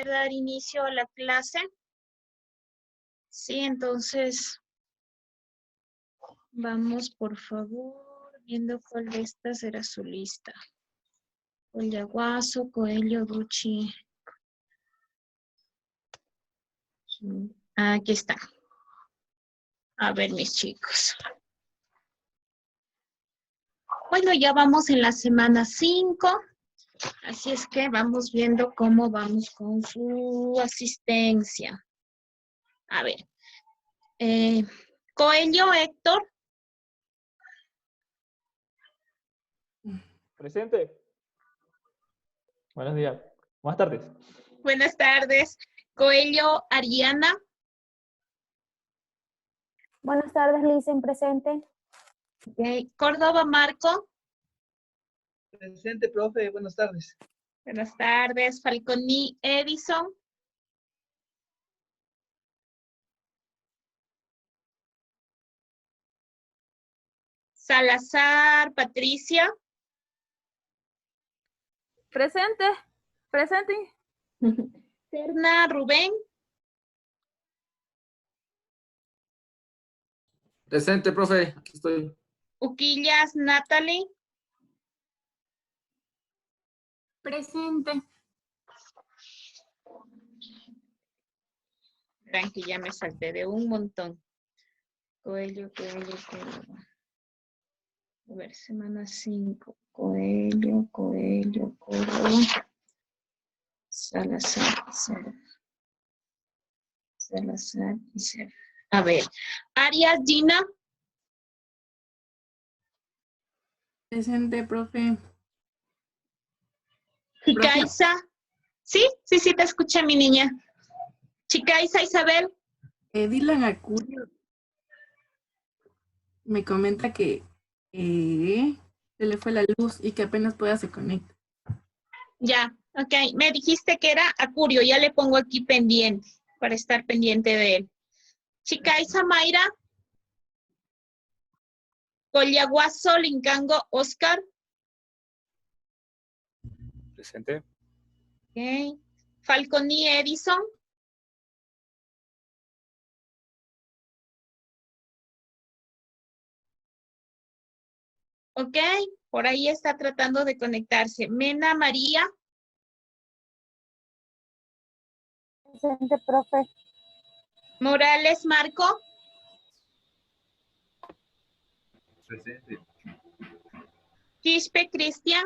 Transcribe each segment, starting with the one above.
poder dar inicio a la clase. Sí, entonces vamos por favor viendo cuál de estas será su lista. Collaguazo, Coelho, Ducci. Aquí está. A ver, mis chicos. Bueno, ya vamos en la semana 5. Así es que vamos viendo cómo vamos con su asistencia. A ver. Coelho, Héctor. Presente. Buenos días. Buenas tardes. Buenas tardes. Coelho, Ariana. Buenas tardes, Lisen, presente. Okay. Córdoba, Marco. Presente, profe. Buenas tardes. Buenas tardes. Falconi, Edison. Salazar, Patricia. Presente. Presente. Serna, Rubén. Presente, profe. Aquí estoy. Uquillas, Natalie. Presente. Verán que ya me salté de un montón. Coelho. A ver, semana 5. Coelho. Salazar y Serna. A ver. Arias, Gina. Presente, profe. Chicaiza. Sí, te escuché, mi niña. Chicaiza, Isabel. Dylan Acurio me comenta que se le fue la luz y que apenas pueda se conecta. Ya, ok. Me dijiste que era Acurio. Ya le pongo aquí pendiente para estar pendiente de él. Chicaiza, Mayra. Collaguazo, Lincango, Oscar. Presente. Ok. Falconi, Edison. Ok, por ahí está tratando de conectarse. Mena, María. Presente, profe. Morales, Marco. Presente. Quispe, Cristian.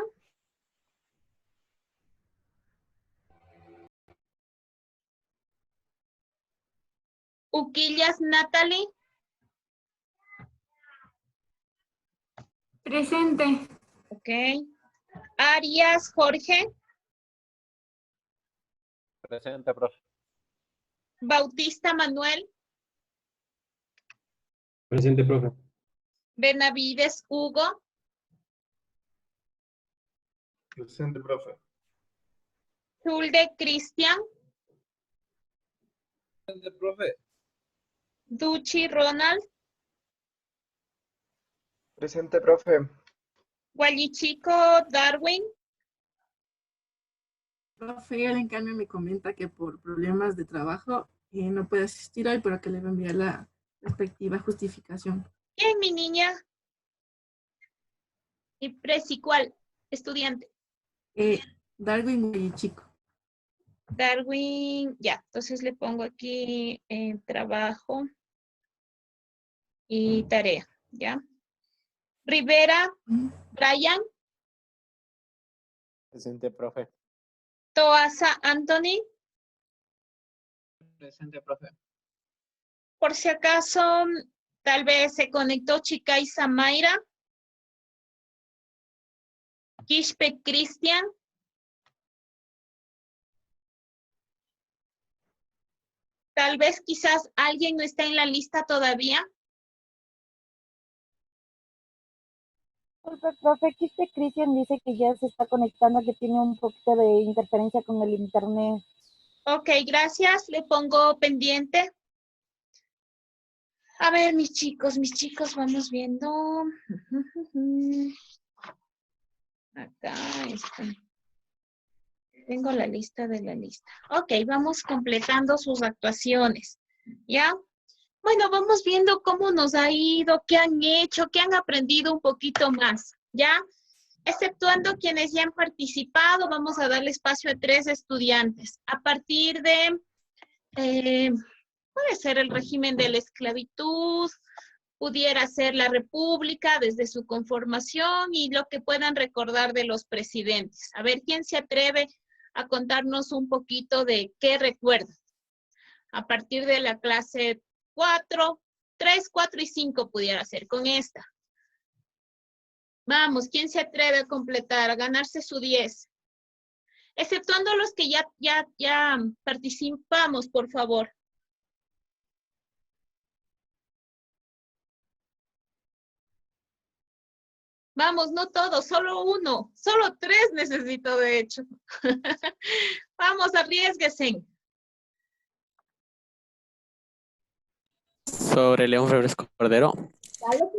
Uquillas, Natalie. Presente. Ok. Arias, Jorge. Presente, profe. Bautista, Manuel. Presente, profe. Benavides, Hugo. Presente, profe. Zulde, Cristian. Presente, profe. Ducci, Ronald. Presente, profe. Gualichico, Darwin. Profe, él en cambio me comenta que por problemas de trabajo no puede asistir hoy, pero que le va a enviar la respectiva justificación. Bien, mi niña. ¿Y presi cuál? Estudiante. Darwin Guayichico. Darwin, ya. Entonces le pongo aquí trabajo y tarea, ¿ya? Rivera, Brian. Presente, profe. Toasa, Anthony. Presente, profe. Por si acaso, tal vez se conectó Chicaiza, Mayra. Quispe, Cristian. Tal vez quizás alguien no está en la lista todavía. Profe, aquí Cristian dice que ya se está conectando, que tiene un poquito de interferencia con el internet. Ok, gracias. Le pongo pendiente. A ver, mis chicos, vamos viendo. Acá está. Tengo la lista de la lista. Ok, vamos completando sus actuaciones. ¿Ya? Bueno, vamos viendo cómo nos ha ido, qué han hecho, qué han aprendido un poquito más. ¿Ya? Exceptuando quienes ya han participado, vamos a darle espacio a 3 estudiantes. A partir de, puede ser el régimen de la esclavitud, pudiera ser la república desde su conformación y lo que puedan recordar de los presidentes. A ver, ¿quién se atreve a contarnos un poquito de qué recuerda? A partir de la clase 4, 3, 4 y 5 pudiera ser con esta. Vamos, ¿quién se atreve a completar, a ganarse su 10? Exceptuando los que ya participamos, por favor. Vamos, no todos, solo uno. Solo 3 necesito, de hecho. Vamos, arriésguense. Sobre León Febres Cordero,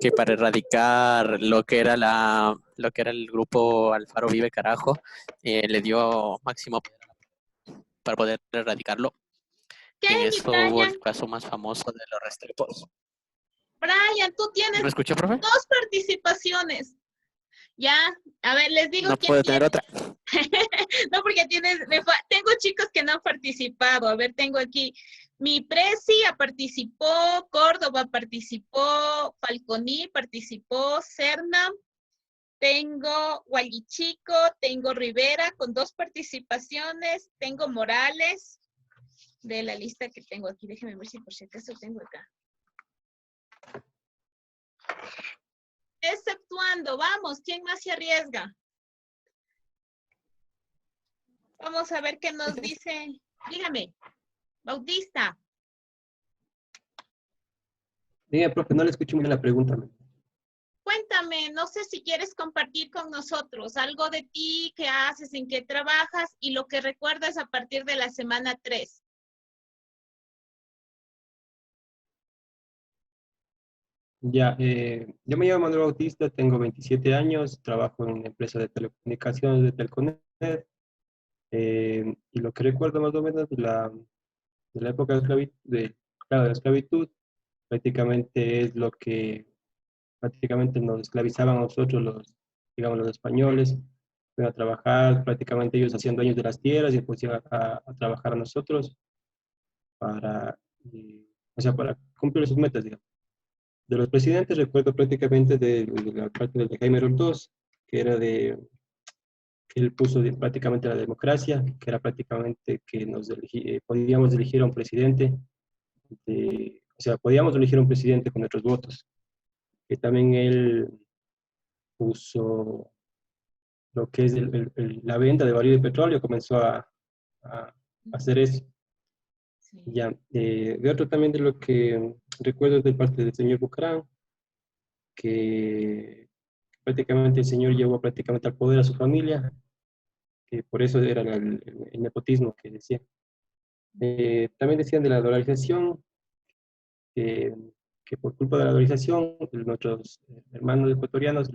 que para erradicar lo que era el grupo Alfaro Vive Carajo, le dio máximo para poder erradicarlo. ¿Qué, En mi eso hubo Brian? el caso más famoso de los Restrepos. Brian, tú tienes ¿Me escuchó, profe? 2 participaciones. Ya, a ver, les digo No quién puedo tiene. tener otra. No, porque tengo chicos que no han participado. A ver, tengo aquí, mi Presi participó, Córdoba participó, Falconi participó, Serna, tengo Guayichico, tengo Rivera con 2 participaciones, tengo Morales, de la lista que tengo aquí. Déjenme ver si por si acaso tengo acá. Exceptuando, vamos, ¿quién más se arriesga? Vamos a ver qué nos dice. Dígame, Bautista. Diga, profe, no le escucho muy bien la pregunta. Cuéntame, no sé si quieres compartir con nosotros algo de ti, qué haces, en qué trabajas y lo que recuerdas a partir de la semana 3. Ya, yo me llamo Manuel Bautista, tengo 27 años, trabajo en una empresa de telecomunicaciones de Telconet, y lo que recuerdo más o menos de la época de claro, de la esclavitud, prácticamente es lo que prácticamente nos esclavizaban a nosotros, digamos, los españoles, iban a trabajar, prácticamente ellos hacían dueños de las tierras y después iban a trabajar a nosotros para, o sea, para cumplir sus metas, digamos. De los presidentes recuerdo prácticamente de la parte de Jaime Roldós, que era que él puso prácticamente la democracia, que era prácticamente que podíamos elegir a un presidente, o sea, podíamos elegir a un presidente con nuestros votos. Que también él puso lo que es la venta de barril de petróleo, comenzó a hacer eso. Sí. Ya, de otro también de lo que recuerdo de parte del señor Bucarán, que prácticamente el señor llevó prácticamente al poder a su familia, que por eso era el nepotismo que decía. También decían de la dolarización, que, que por culpa de la dolarización nuestros hermanos ecuatorianos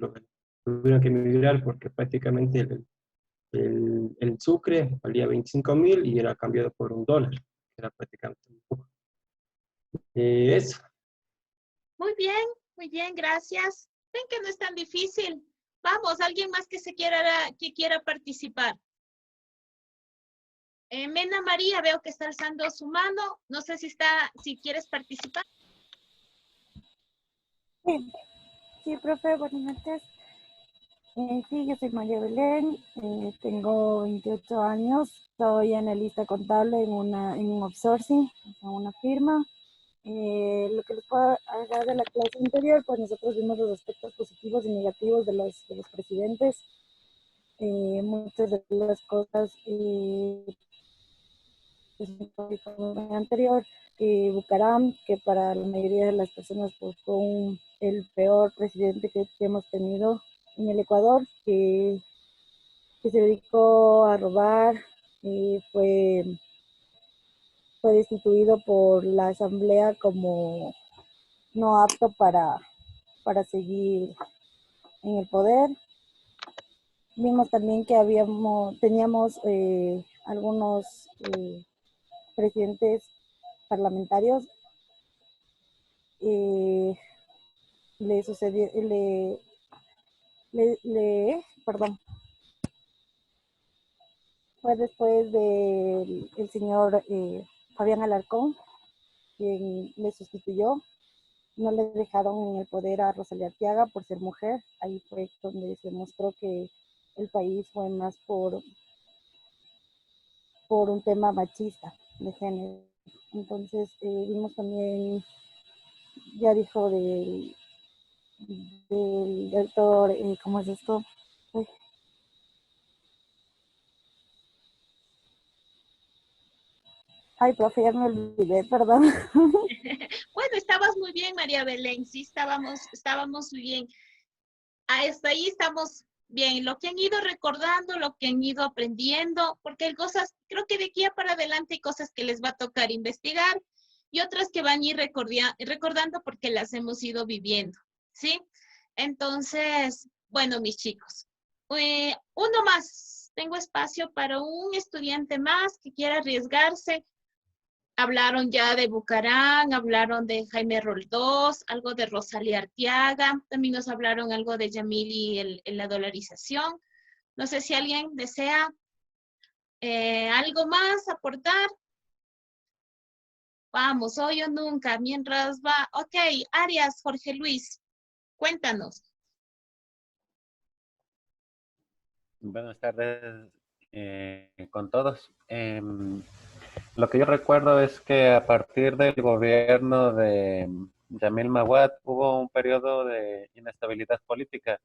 tuvieron que emigrar porque prácticamente el sucre valía 25.000 y era cambiado por $1, que era prácticamente un poco. Eso. Muy bien, gracias. Ven que no es tan difícil. Vamos, alguien más que quiera participar. Mena María, veo que está alzando su mano. No sé si quieres participar. Sí, profe, buenas noches. Sí, yo soy María Belén, tengo 28 años, estoy analista contable en un outsourcing, en una firma. Lo que les puedo hablar de la clase anterior, pues nosotros vimos los aspectos positivos y negativos de los presidentes. Muchas de las cosas anterior, Bucaram, que para la mayoría de las personas pues, fue el peor presidente que hemos tenido en el Ecuador, que se dedicó a robar, fue destituido por la asamblea como no apto para seguir en el poder. Vimos también que teníamos algunos presidentes parlamentarios. Le sucedió, perdón, fue después del el señor Fabián Alarcón, quien le sustituyó. No le dejaron en el poder a Rosalía Arteaga por ser mujer. Ahí fue donde se mostró que el país fue más por un tema machista de género. Entonces vimos también, ya dijo del doctor, ¿cómo es esto? Uy. Ay, profe, ya me olvidé, perdón. Bueno, estabas muy bien, María Belén, sí, estábamos muy bien. Hasta ahí estamos bien. Lo que han ido recordando, lo que han ido aprendiendo, porque hay cosas, creo que de aquí a para adelante hay cosas que les va a tocar investigar y otras que van a ir recordando porque las hemos ido viviendo, ¿sí? Entonces, bueno, mis chicos, uno más. Tengo espacio para un estudiante más que quiera arriesgarse. Hablaron ya de Bucarán, hablaron de Jaime Roldós, algo de Rosalía Arteaga, también nos hablaron algo de Yamil y la dolarización. No sé si alguien desea algo más aportar. Vamos, hoy o nunca, mientras va. Ok, Arias, Jorge Luis, cuéntanos. Buenas tardes con todos. Lo que yo recuerdo es que a partir del gobierno de Yamil Maguad hubo un periodo de inestabilidad política,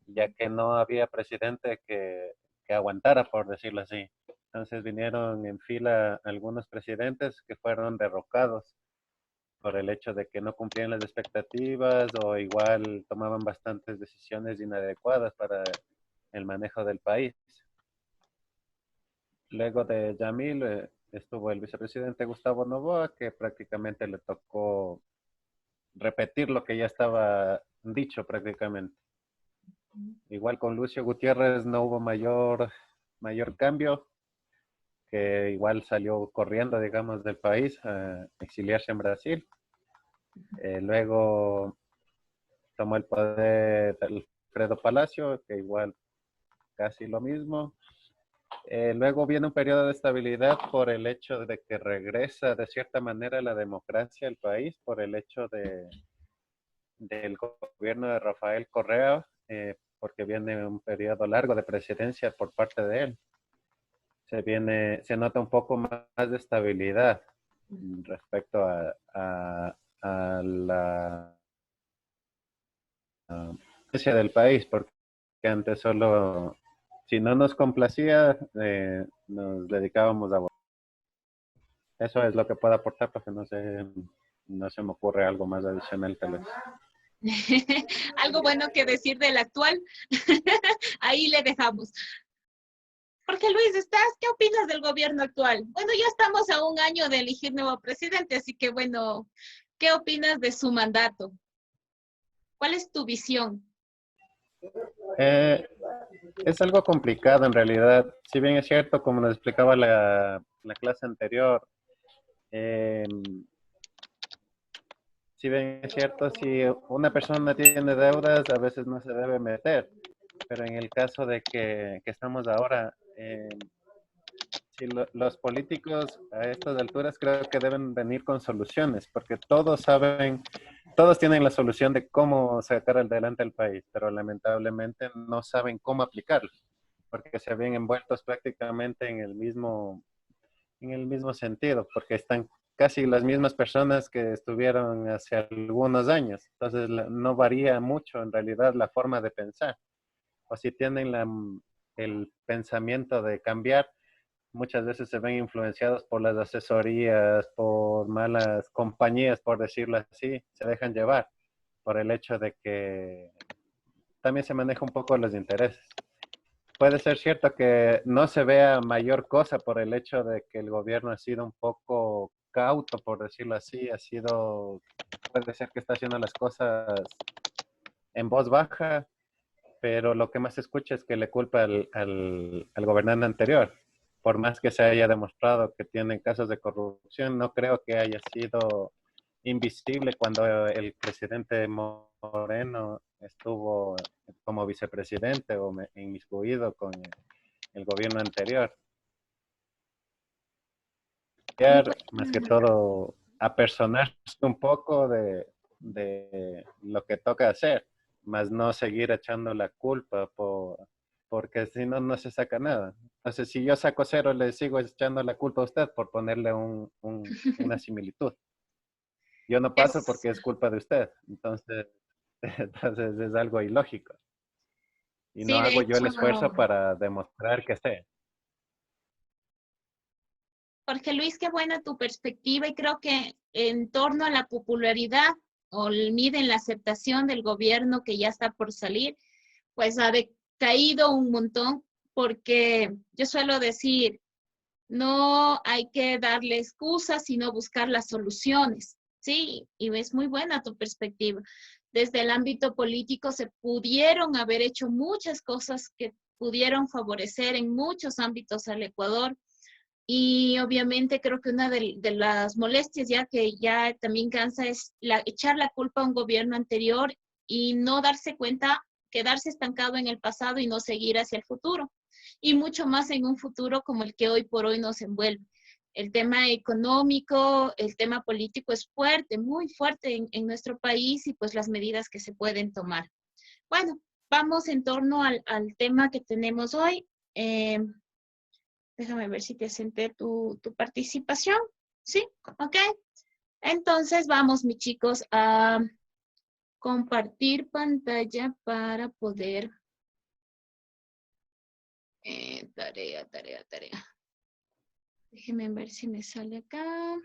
ya que no había presidente que aguantara, por decirlo así. Entonces vinieron en fila algunos presidentes que fueron derrocados por el hecho de que no cumplían las expectativas o igual tomaban bastantes decisiones inadecuadas para el manejo del país. Luego de Yamil estuvo el vicepresidente Gustavo Noboa, que prácticamente le tocó repetir lo que ya estaba dicho prácticamente. Igual con Lucio Gutiérrez no hubo mayor cambio, que igual salió corriendo, digamos, del país a exiliarse en Brasil. Luego tomó el poder Alfredo Palacio, que igual casi lo mismo. Luego viene un periodo de estabilidad por el hecho de que regresa de cierta manera la democracia al país, por el hecho del gobierno de Rafael Correa, porque viene un periodo largo de presidencia por parte de él. Se nota un poco más de estabilidad respecto a la presidencia del país, porque antes solo, si no nos complacía, nos dedicábamos a votar. Eso es lo que puedo aportar, porque no se me ocurre algo más adicional tal vez. Algo bueno que decir del actual. Ahí le dejamos. Jorge Luis, ¿qué opinas del gobierno actual? Bueno, ya estamos a un año de elegir nuevo presidente, así que bueno, ¿qué opinas de su mandato? ¿Cuál es tu visión? Es algo complicado en realidad. Si bien es cierto, como nos explicaba la clase anterior, si bien es cierto, si una persona tiene deudas, a veces no se debe meter. Pero en el caso de que estamos ahora, si los políticos a estas alturas creo que deben venir con soluciones, porque todos tienen la solución de cómo sacar adelante el país, pero lamentablemente no saben cómo aplicarlo, porque se ven envueltos prácticamente en el mismo sentido, porque están casi las mismas personas que estuvieron hace algunos años. Entonces no varía mucho en realidad la forma de pensar. O si tienen el pensamiento de cambiar, muchas veces se ven influenciados por las asesorías, por malas compañías, por decirlo así, se dejan llevar por el hecho de que también se maneja un poco los intereses. Puede ser cierto que no se vea mayor cosa por el hecho de que el gobierno ha sido un poco cauto, por decirlo así, puede ser que está haciendo las cosas en voz baja, pero lo que más se escucha es que le culpa al gobernante anterior. Por más que se haya demostrado que tienen casos de corrupción, no creo que haya sido invisible cuando el presidente Moreno estuvo como vicepresidente o inmiscuido con el gobierno anterior. Más que todo, apersonarse un poco de lo que toca hacer, más no seguir echando la culpa porque si no, no se saca nada. Entonces, si yo saco cero, le sigo echando la culpa a usted por ponerle una similitud. Yo no paso Es, porque es culpa de usted. Entonces, entonces es algo ilógico. Y no sí, de hago yo hecho, el esfuerzo para demostrar que sé. Jorge Luis, qué buena tu perspectiva y creo que en torno a la popularidad o el miden la aceptación del gobierno que ya está por salir, pues ha decaído un montón porque yo suelo decir, no hay que darle excusas, sino buscar las soluciones, ¿sí? Y es muy buena tu perspectiva. Desde el ámbito político se pudieron haber hecho muchas cosas que pudieron favorecer en muchos ámbitos al Ecuador. Y obviamente creo que una de las molestias ya que ya también cansa es echar la culpa a un gobierno anterior y no darse cuenta, quedarse estancado en el pasado y no seguir hacia el futuro. Y mucho más en un futuro como el que hoy por hoy nos envuelve. El tema económico, el tema político es fuerte, muy fuerte en nuestro país y pues las medidas que se pueden tomar. Bueno, vamos en torno al tema que tenemos hoy. Déjame ver si te asenté tu participación. ¿Sí? ¿Ok? Entonces vamos, mis chicos, a compartir pantalla para poder... tarea. Déjenme ver si me sale acá.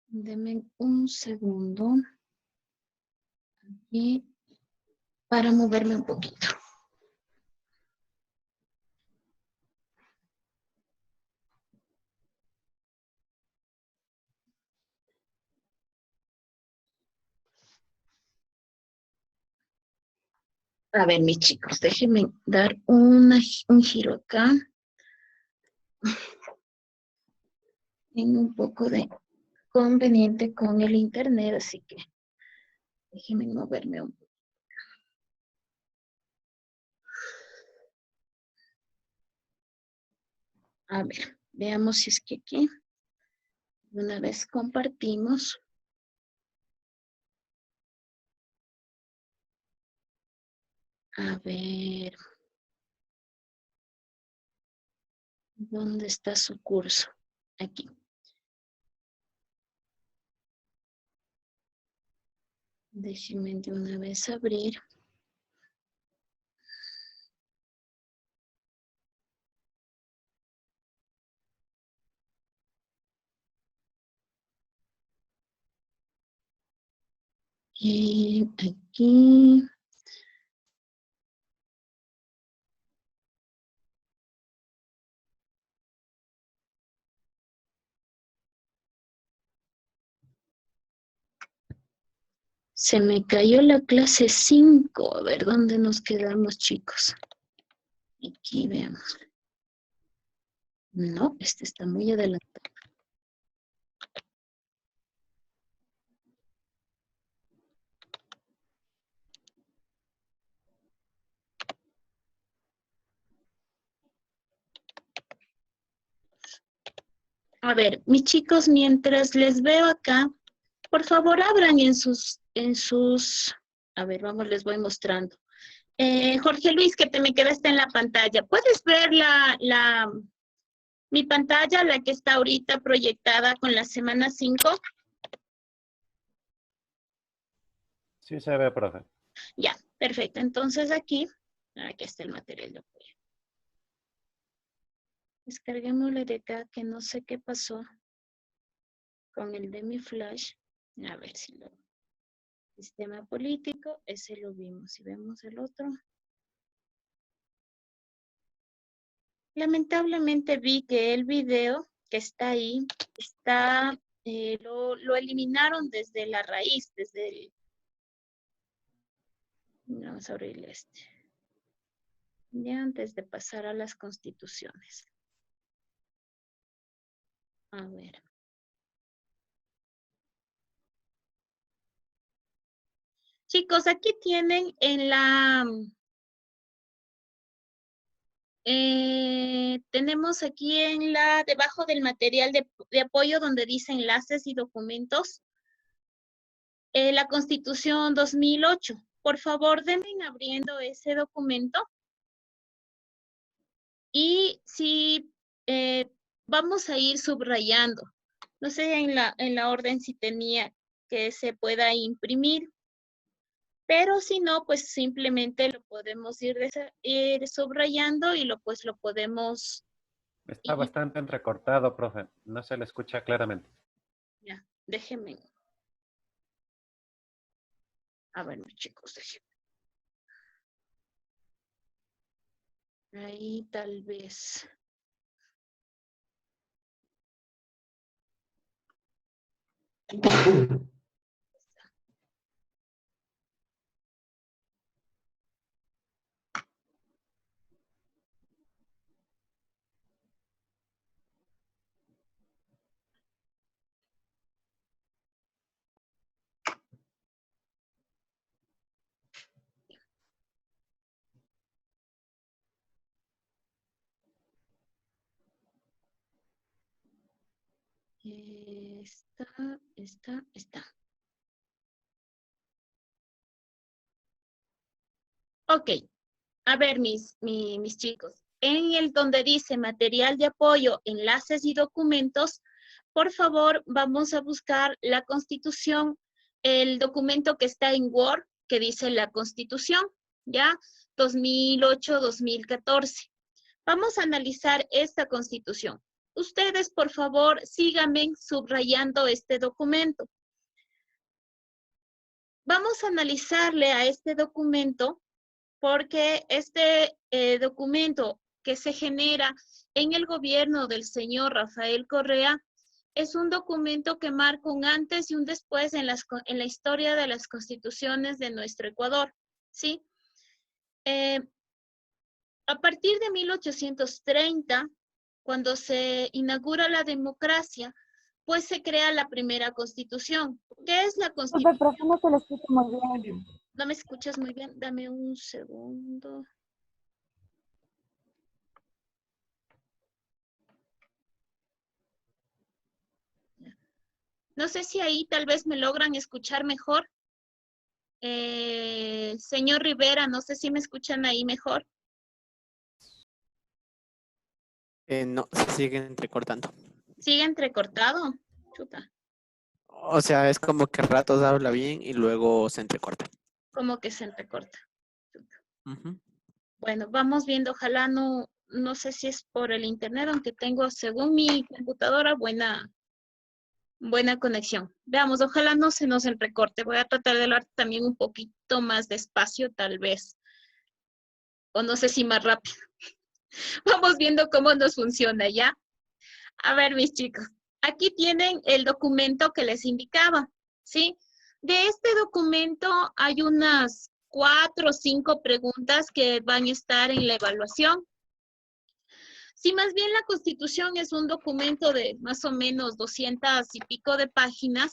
Denme un segundo. Y para moverme un poquito. A ver, mis chicos, déjenme dar un giro acá. Tengo un poco de conveniente con el internet, así que déjenme moverme un poco. A ver, veamos si es que aquí, una vez compartimos. A ver, ¿dónde está su curso? Aquí. Déjenme de una vez abrir. Y aquí. Se me cayó la clase 5. A ver, ¿dónde nos quedamos, chicos? Aquí veamos. No, este está muy adelantado. A ver, mis chicos, mientras les veo acá, por favor abran en sus, a ver, vamos, les voy mostrando. Jorge Luis, que te me quedaste en la pantalla. ¿Puedes ver mi pantalla, la que está ahorita proyectada con la semana 5? Sí se ve, profe. Ya, perfecto. Entonces aquí está el material de apoyo. Descarguémosle de acá, que no sé qué pasó con el de mi flash. A ver si lo... Sistema político, ese lo vimos. Si vemos el otro. Lamentablemente vi que el video que está ahí, lo eliminaron desde la raíz, desde Vamos a abrir este. Ya antes de pasar a las constituciones. A ver. Chicos, aquí tienen en la... tenemos aquí en la, debajo del material de apoyo donde dice enlaces y documentos, la Constitución 2008. Por favor, denme abriendo ese documento. Y si vamos a ir subrayando. No sé en la orden si tenía que se pueda imprimir. Pero si no, pues simplemente lo podemos ir subrayando y lo podemos... Está bastante entrecortado, profe. No se le escucha claramente. Ya, déjenme. A ver, chicos, déjenme. Ahí tal vez. Está. Ok, a ver mis chicos. En el donde dice material de apoyo, enlaces y documentos, por favor vamos a buscar la Constitución, el documento que está en Word, que dice la Constitución, ¿ya? 2008-2014. Vamos a analizar esta Constitución. Ustedes, por favor, síganme subrayando este documento. Vamos a analizarle a este documento porque este documento que se genera en el gobierno del señor Rafael Correa es un documento que marca un antes y un después en la historia de las constituciones de nuestro Ecuador, ¿sí? A partir de 1830, cuando se inaugura la democracia, pues se crea la primera constitución. ¿Qué es la constitución? Profe, no te lo escucho muy bien. ¿No me escuchas muy bien? Dame un segundo. No sé si ahí tal vez me logran escuchar mejor. Señor Rivera, no sé si me escuchan ahí mejor. No, se sigue entrecortando. ¿Sigue entrecortado? Chuta. O sea, es como que a ratos habla bien y luego se entrecorta. Como que se entrecorta. Ujú. Bueno, vamos viendo, ojalá no sé si es por el internet, aunque tengo, según mi computadora, buena conexión. Veamos, ojalá no se nos entrecorte. Voy a tratar de hablar también un poquito más despacio, tal vez. O no sé si más rápido. Vamos viendo cómo nos funciona, ¿ya? A ver, mis chicos. Aquí tienen el documento que les indicaba, ¿sí? De este documento hay unas 4 o 5 preguntas que van a estar en la evaluación. Si más bien la Constitución es un documento de más o menos 200 y pico de páginas,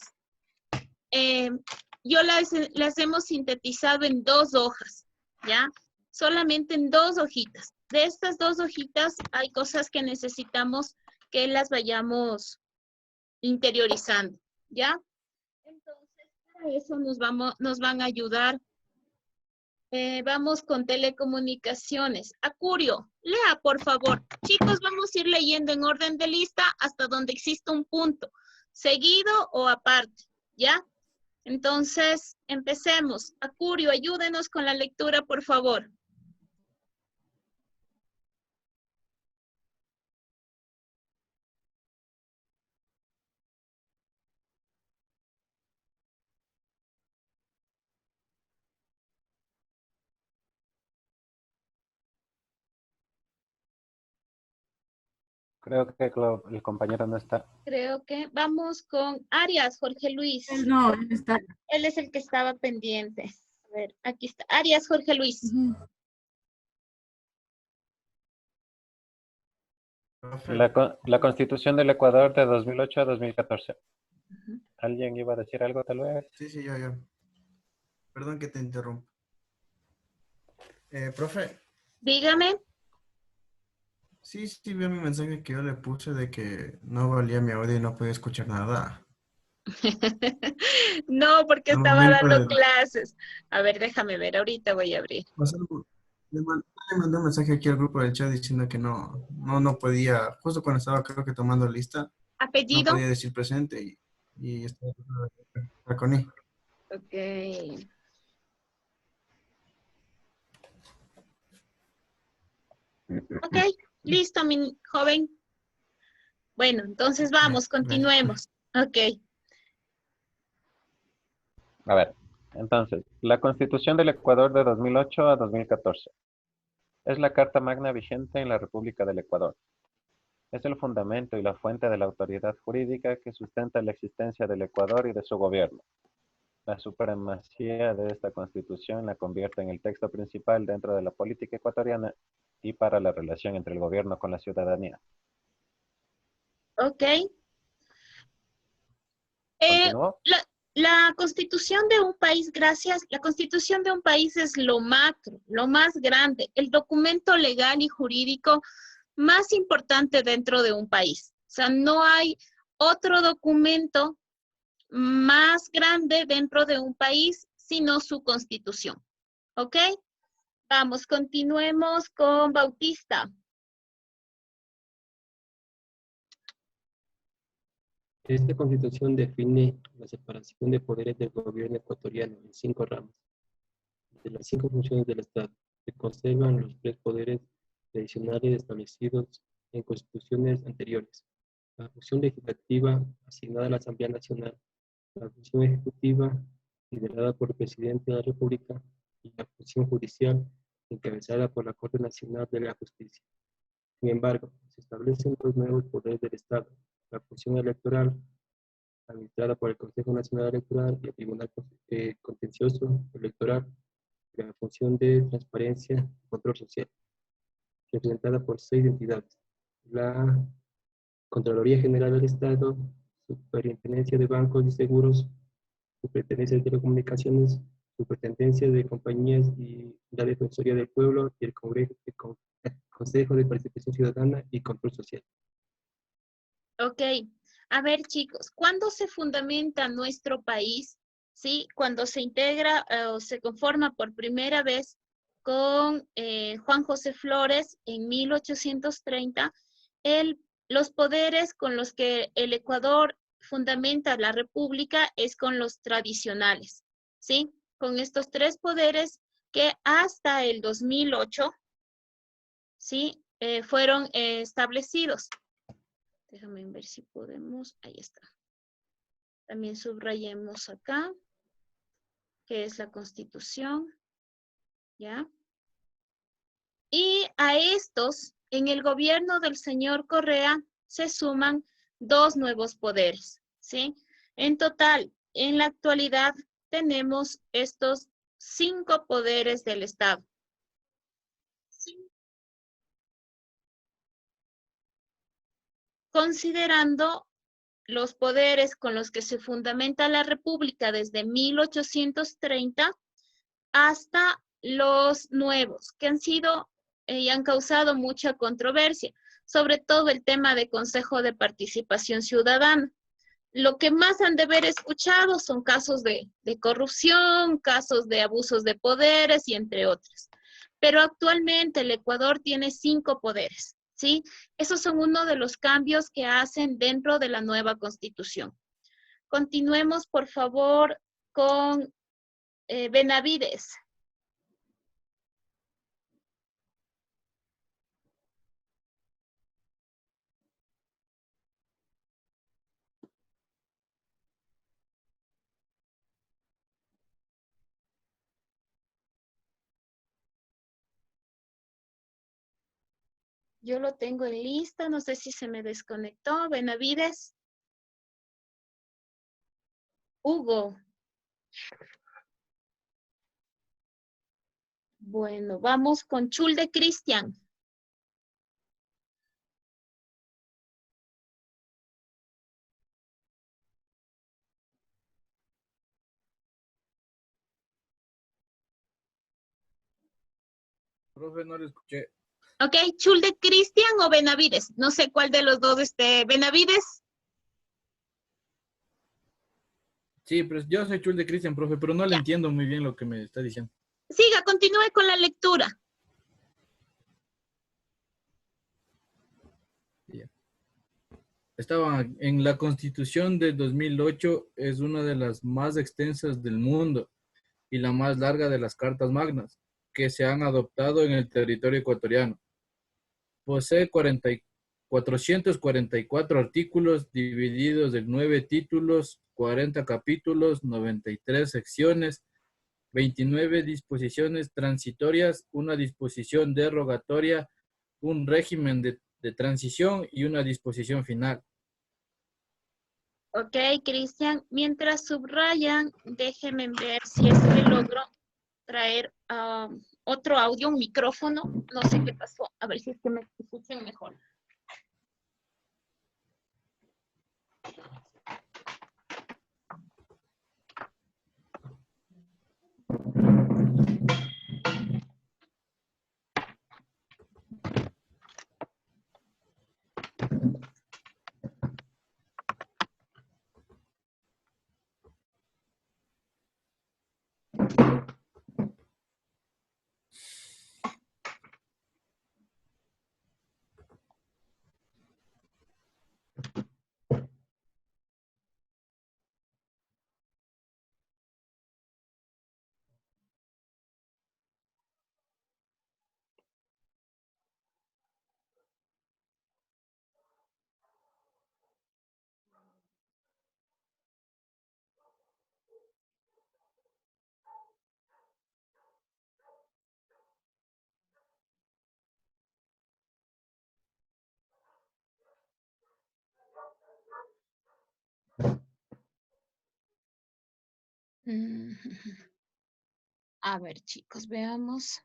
yo las hemos sintetizado en 2 hojas, ¿ya? Solamente en 2 hojitas. De estas 2 hojitas hay cosas que necesitamos que las vayamos interiorizando, ¿ya? Entonces, para eso nos van a ayudar. Vamos con telecomunicaciones. Acurio, lea, por favor. Chicos, vamos a ir leyendo en orden de lista hasta donde exista un punto, seguido o aparte, ¿ya? Entonces, empecemos. Acurio, ayúdenos con la lectura, por favor. Creo que el compañero no está. Creo que vamos con Arias, Jorge Luis. No, él está. Él es el que estaba pendiente. A ver, aquí está. Arias Jorge Luis. Profe. La Constitución del Ecuador de 2008 a 2014. ¿Alguien iba a decir algo tal vez? Sí, yo. Perdón que te interrumpa. Profe, Dígame. sí, vio mi mensaje que yo le puse de que no valía mi audio y no podía escuchar nada. No, porque Al estaba momento dando de... clases. A ver, déjame ver. Ahorita voy a abrir. o sea, le mandé un mensaje aquí al grupo del chat diciendo que no podía, justo cuando estaba creo que tomando lista, no ¿Apellido? podía decir presente y estaba con I. Ok. Ok, listo, mi joven. Bueno, entonces vamos, Gracias. continuemos. Ok. A ver, entonces, la Constitución del Ecuador de 2008 a 2014. Es la Carta Magna vigente en la República del Ecuador. Es el fundamento y la fuente de la autoridad jurídica que sustenta la existencia del Ecuador y de su gobierno. La supremacía de esta Constitución la convierte en el texto principal dentro de la política ecuatoriana y para la relación entre el gobierno con la ciudadanía. Ok. ¿Continúo? La constitución de un país, gracias, la constitución de un país es lo macro, lo más grande, el documento legal y jurídico más importante dentro de un país. O sea, no hay otro documento más grande dentro de un país sino su constitución. ¿Ok? Vamos, continuemos con Bautista. Esta constitución define la separación de poderes del gobierno ecuatoriano en 5 ramas. De las 5 funciones del Estado, se conservan los 3 poderes tradicionales establecidos en constituciones anteriores. La función legislativa, asignada a la Asamblea Nacional, la función ejecutiva, liderada por el Presidente de la República, y la función judicial, encabezada por la Corte Nacional de la Justicia. Sin embargo, se establecen 2 nuevos poderes del Estado: la función electoral, administrada por el Consejo Nacional Electoral y el Tribunal Contencioso Electoral, y la función de transparencia y control social, representada por 6 entidades: la Contraloría General del Estado, Superintendencia de Bancos y Seguros, Superintendencia de Telecomunicaciones, Superintendencia de Compañías y la Defensoría del Pueblo y el Consejo de Participación Ciudadana y Control Social. Ok, a ver chicos, ¿cuándo se fundamenta nuestro país? ¿Sí? Cuando se integra o se conforma por primera vez con Juan José Flores en 1830, los poderes con los que el Ecuador fundamenta la república es con los tradicionales, ¿sí? Con estos 3 poderes que hasta el 2008, ¿sí? Fueron establecidos. Déjame ver si podemos, ahí está. También subrayemos acá, que es la Constitución, ¿ya? Y a estos, en el gobierno del señor Correa, se suman 2 nuevos poderes, ¿sí? En total, en la actualidad, tenemos estos 5 poderes del Estado. Considerando los poderes con los que se fundamenta la República desde 1830 hasta los nuevos, que han sido y han causado mucha controversia, sobre todo el tema de Consejo de Participación Ciudadana. Lo que más han de haber escuchado son casos de corrupción, casos de abusos de poderes y entre otros. Pero actualmente el Ecuador tiene 5 poderes, ¿sí? Esos son uno de los cambios que hacen dentro de la nueva Constitución. Continuemos, por favor, con Benavides. Yo lo tengo en lista, no sé si se me desconectó. Benavides. Hugo. Bueno, vamos con Chulde Cristian. Profe, no lo escuché. Ok, Chulde Cristian o Benavides. No sé cuál de los dos Benavides. Sí, pero yo soy Chul de Cristian, profe, pero no le Ya. entiendo muy bien lo que me está diciendo. Siga, continúe con la lectura. Ya. Estaba en la Constitución de 2008, es una de las más extensas del mundo y la más larga de las cartas magnas que se han adoptado en el territorio ecuatoriano. Posee 444 artículos divididos en 9 títulos, 40 capítulos, 93 secciones, 29 disposiciones transitorias, una disposición derogatoria, un régimen de transición y una disposición final. Ok, Cristian. Mientras subrayan, déjenme ver si es que logro traer otro audio, un micrófono. No sé qué pasó. A ver si es que me escuchan mejor. A ver, chicos, veamos.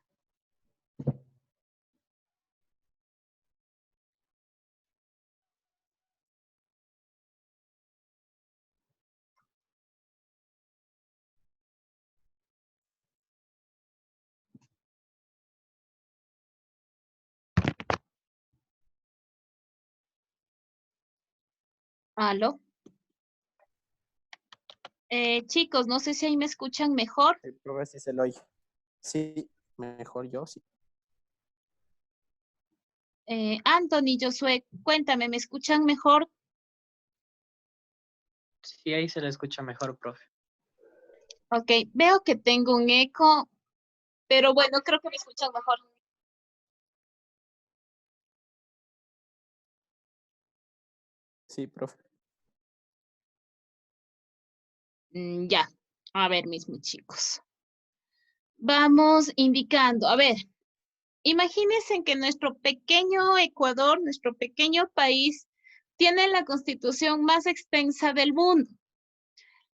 ¿Aló? Chicos, no sé si ahí me escuchan mejor. Profe, si se lo oye. Sí, mejor yo, sí. Anthony, Josué, cuéntame, ¿me escuchan mejor? Sí, ahí se le escucha mejor, profe. Ok, veo que tengo un eco, pero bueno, creo que me escuchan mejor. Sí, profe. Ya, a ver, mis chicos. Vamos indicando, a ver, imagínense que nuestro pequeño Ecuador, nuestro pequeño país, tiene la constitución más extensa del mundo,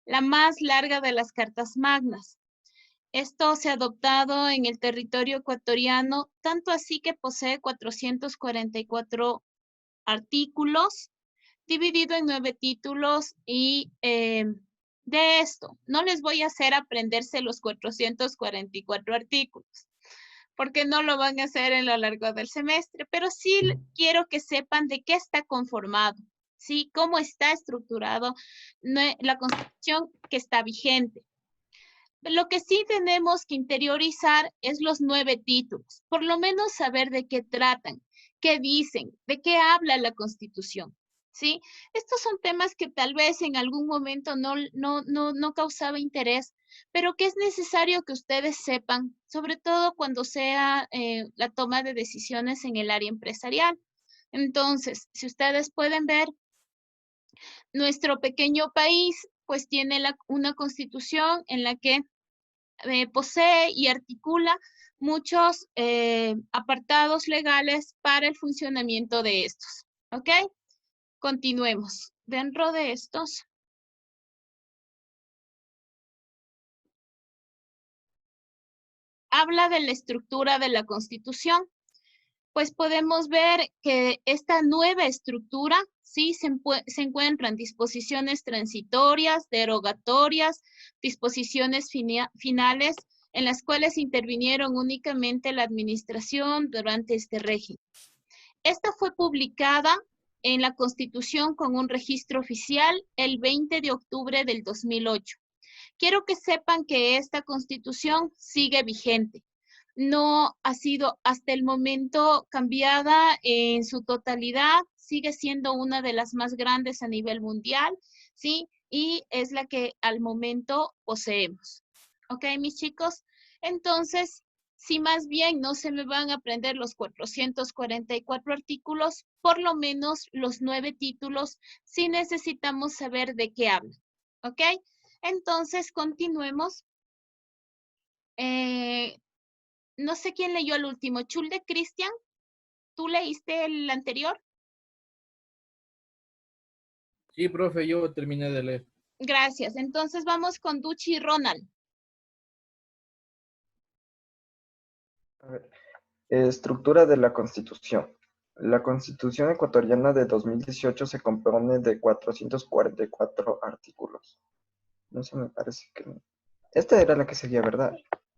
la más larga de las cartas magnas. Esto se ha adoptado en el territorio ecuatoriano, tanto así que posee 444 artículos, dividido en 9 títulos y de esto, no les voy a hacer aprenderse los 444 artículos, porque no lo van a hacer en lo largo del semestre, pero sí quiero que sepan de qué está conformado, ¿sí? Cómo está estructurado la Constitución que está vigente. Lo que sí tenemos que interiorizar es los 9 títulos, por lo menos saber de qué tratan, qué dicen, de qué habla la Constitución, ¿sí? Estos son temas que tal vez en algún momento no causaba interés, pero que es necesario que ustedes sepan, sobre todo cuando sea la toma de decisiones en el área empresarial. Entonces, si ustedes pueden ver, nuestro pequeño país pues tiene una constitución en la que posee y articula muchos apartados legales para el funcionamiento de estos. ¿Ok? Continuemos. Dentro de estos, habla de la estructura de la Constitución. Pues podemos ver que esta nueva estructura, sí, se encuentran disposiciones transitorias, derogatorias, disposiciones finales, en las cuales intervinieron únicamente la administración durante este régimen. Esta fue publicada en la Constitución con un registro oficial el 20 de octubre del 2008. Quiero que sepan que esta Constitución sigue vigente. No ha sido hasta el momento cambiada en su totalidad, sigue siendo una de las más grandes a nivel mundial, ¿sí? Y es la que al momento poseemos. ¿Ok, mis chicos? Entonces, si más bien no se me van a aprender los 444 artículos, por lo menos los 9 títulos, sí necesitamos saber de qué habla. ¿Ok? Entonces, continuemos. No sé quién leyó el último. Chulde, Cristian, ¿tú leíste el anterior? Sí, profe, yo terminé de leer. Gracias. Entonces vamos con Duchi y Ronald. A ver, estructura de la Constitución. La Constitución ecuatoriana de 2018 se compone de 444 artículos. No sé, me parece que no. Esta era la que seguía, ¿verdad?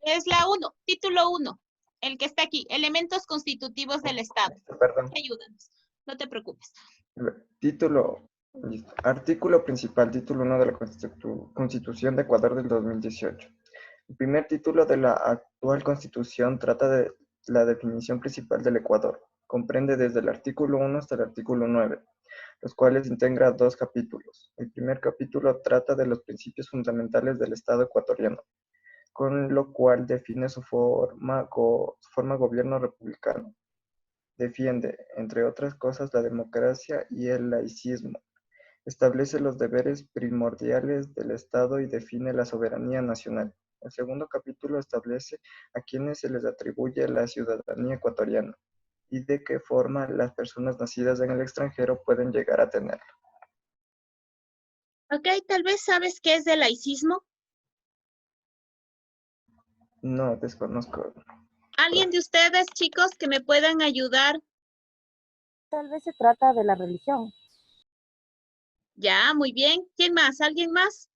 Es la 1, título 1, el que está aquí, elementos constitutivos del Estado. Perdón. Ayúdanos, no te preocupes. Título, listo. Artículo principal, título 1 de la Constitución de Ecuador del 2018. El primer título de la actual Constitución trata de la definición principal del Ecuador. Comprende desde el artículo 1 hasta el artículo 9, los cuales integra 2 capítulos. El primer capítulo trata de los principios fundamentales del Estado ecuatoriano, con lo cual define su forma gobierno republicano. Defiende, entre otras cosas, la democracia y el laicismo. Establece los deberes primordiales del Estado y define la soberanía nacional. El segundo capítulo establece a quienes se les atribuye la ciudadanía ecuatoriana y de qué forma las personas nacidas en el extranjero pueden llegar a tenerla. Ok, tal vez sabes qué es el laicismo. No, desconozco. ¿Alguien de ustedes, chicos, que me puedan ayudar? Tal vez se trata de la religión. Ya, muy bien. ¿Quién más? ¿Alguien más?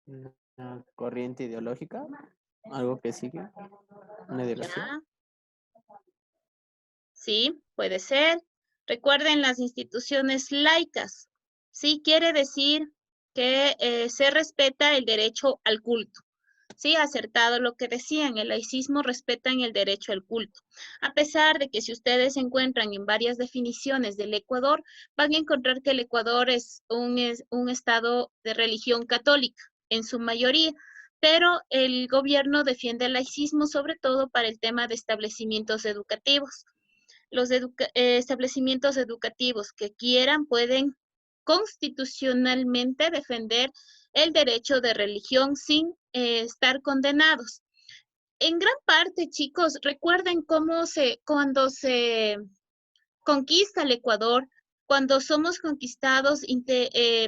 Una corriente ideológica, algo que sigue, una ideología. Ya. Sí, puede ser. Recuerden las instituciones laicas. Sí, quiere decir que se respeta el derecho al culto. Sí, acertado lo que decían, el laicismo respeta el derecho al culto. A pesar de que si ustedes se encuentran en varias definiciones del Ecuador, van a encontrar que el Ecuador es un estado de religión católica, en su mayoría, pero el gobierno defiende el laicismo sobre todo para el tema de establecimientos educativos. Los establecimientos educativos que quieran pueden constitucionalmente defender el derecho de religión sin estar condenados. En gran parte, chicos, recuerden cuando se conquista el Ecuador, cuando somos conquistados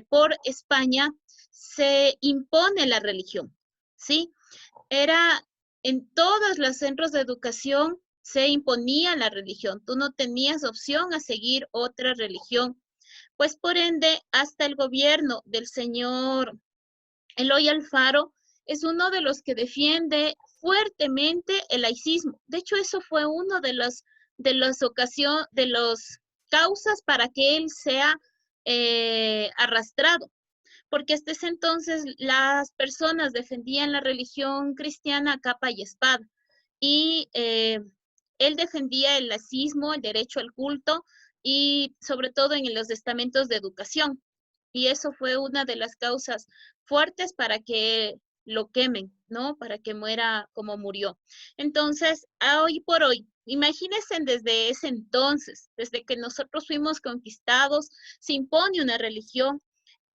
por España, se impone la religión, ¿sí? Era en todos los centros de educación se imponía la religión. Tú no tenías opción a seguir otra religión. Pues por ende, hasta el gobierno del señor Eloy Alfaro es uno de los que defiende fuertemente el laicismo. De hecho, eso fue uno de las causas para que él sea arrastrado. Porque hasta ese entonces las personas defendían la religión cristiana a capa y espada. Y él defendía el laicismo, el derecho al culto y sobre todo en los estamentos de educación. Y eso fue una de las causas fuertes para que lo quemen, ¿no? Para que muera como murió. Entonces, hoy por hoy, imagínense desde ese entonces, desde que nosotros fuimos conquistados, se impone una religión.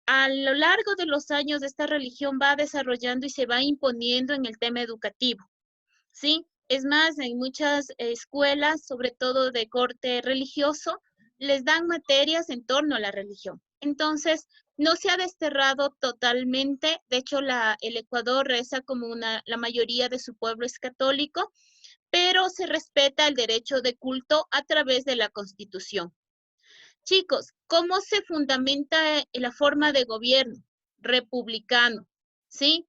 A lo largo de los años, esta religión va desarrollando y se va imponiendo en el tema educativo, ¿sí? Es más, en muchas escuelas, sobre todo de corte religioso, les dan materias en torno a la religión. Entonces, No se ha desterrado totalmente, de hecho el Ecuador reza como la mayoría de su pueblo es católico, pero se respeta el derecho de culto a través de la Constitución. Chicos, ¿cómo se fundamenta la forma de gobierno? Republicano, ¿sí?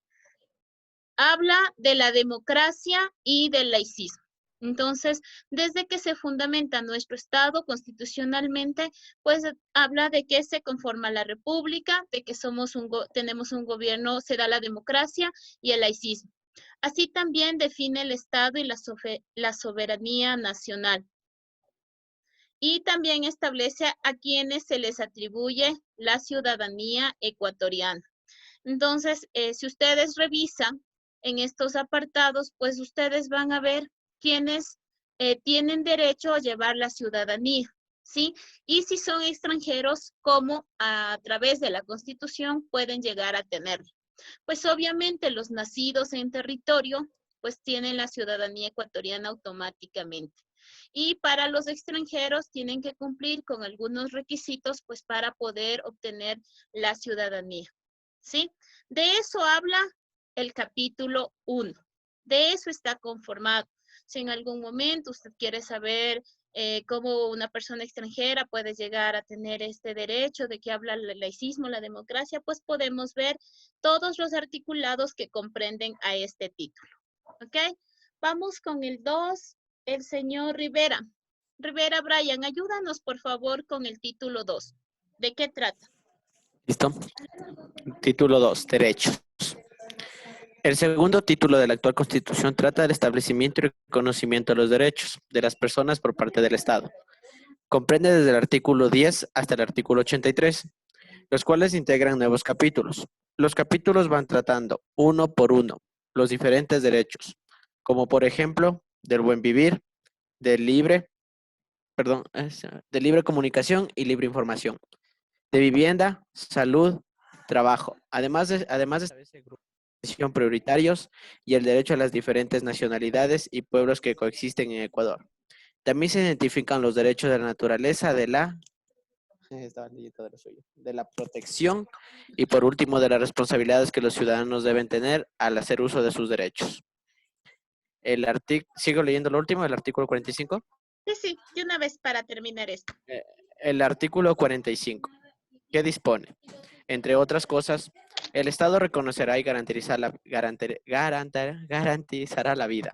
Habla de la democracia y del laicismo. Entonces, desde que se fundamenta nuestro Estado constitucionalmente, pues habla de que se conforma la república, de que tenemos un gobierno, se da la democracia y el laicismo. Así también define el Estado y la soberanía nacional. Y también establece a quienes se les atribuye la ciudadanía ecuatoriana. Entonces, si ustedes revisan en estos apartados, pues ustedes van a ver quienes tienen derecho a llevar la ciudadanía, ¿sí? Y si son extranjeros, cómo a través de la Constitución pueden llegar a tenerlo. Pues obviamente los nacidos en territorio, pues tienen la ciudadanía ecuatoriana automáticamente. Y para los extranjeros tienen que cumplir con algunos requisitos, pues para poder obtener la ciudadanía, ¿sí? De eso habla el capítulo 1. De eso está conformado. Si en algún momento usted quiere saber cómo una persona extranjera puede llegar a tener este derecho de que habla el laicismo, la democracia, pues podemos ver todos los articulados que comprenden a este título. ¿Ok? Vamos con el 2, el señor Rivera. Rivera, Brian, ayúdanos por favor con el título 2. ¿De qué trata? ¿Listo? Título 2, derechos. El segundo título de la actual Constitución trata del establecimiento y reconocimiento de los derechos de las personas por parte del Estado. Comprende desde el artículo 10 hasta el artículo 83, los cuales integran nuevos capítulos. Los capítulos van tratando uno por uno los diferentes derechos, como por ejemplo, del buen vivir, de libre comunicación y libre información, de vivienda, salud, trabajo, además de establecer grupos de atención prioritarios y el derecho a las diferentes nacionalidades y pueblos que coexisten en Ecuador. También se identifican los derechos de la naturaleza, de la protección y por último de las responsabilidades que los ciudadanos deben tener al hacer uso de sus derechos. ¿Sigo leyendo lo último, el artículo 45? Sí, de una vez para terminar esto. El artículo 45, ¿qué dispone? Entre otras cosas, el Estado reconocerá y garantizará la vida,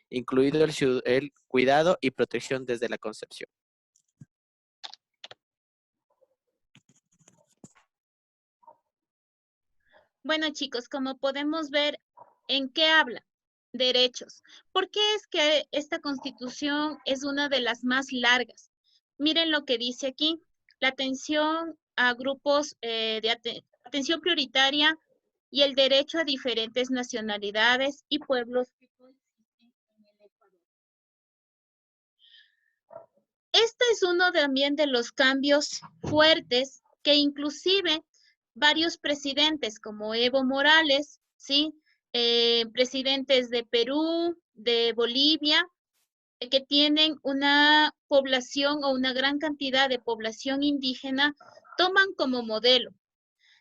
incluido el cuidado y protección desde la concepción. Bueno, chicos, como podemos ver, ¿en qué habla? Derechos. ¿Por qué es que esta Constitución es una de las más largas? Miren lo que dice aquí. La atención a grupos de atención prioritaria y el derecho a diferentes nacionalidades y pueblos que coexisten en el Ecuador. Este es uno también de los cambios fuertes que inclusive varios presidentes como Evo Morales, ¿sí? Presidentes de Perú, de Bolivia, que tienen una población o una gran cantidad de población indígena, toman como modelo.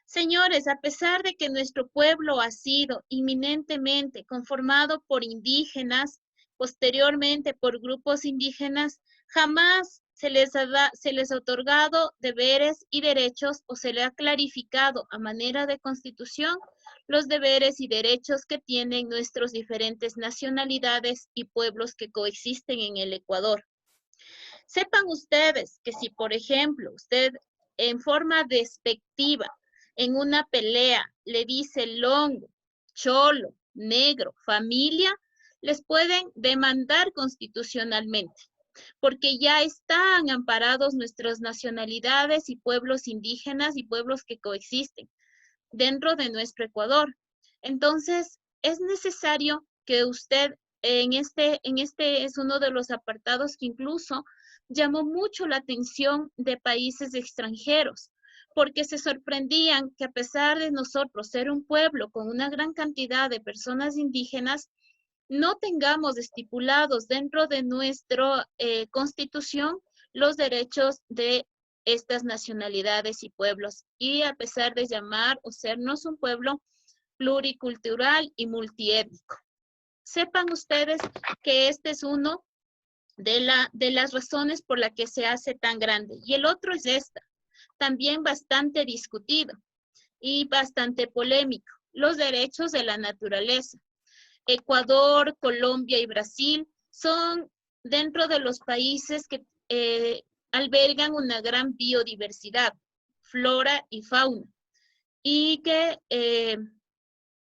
Señores, a pesar de que nuestro pueblo ha sido inminentemente conformado por indígenas, posteriormente por grupos indígenas, jamás se les ha otorgado deberes y derechos o se le ha clarificado a manera de constitución los deberes y derechos que tienen nuestras diferentes nacionalidades y pueblos que coexisten en el Ecuador. Sepan ustedes que si, por ejemplo, usted en forma despectiva en una pelea le dice longo, cholo, negro, familia, les pueden demandar constitucionalmente, porque ya están amparados nuestras nacionalidades y pueblos indígenas y pueblos que coexisten dentro de nuestro Ecuador. Entonces, es necesario que usted en este es uno de los apartados que incluso llamó mucho la atención de países extranjeros, porque se sorprendían que a pesar de nosotros ser un pueblo con una gran cantidad de personas indígenas, no tengamos estipulados dentro de nuestra constitución los derechos de estas nacionalidades y pueblos, y a pesar de llamar o sernos un pueblo pluricultural y multiétnico. Sepan ustedes que este es uno de las razones por la que se hace tan grande. Y el otro es esta, también bastante discutido y bastante polémico, los derechos de la naturaleza. Ecuador, Colombia y Brasil son dentro de los países que albergan una gran biodiversidad, flora y fauna, y que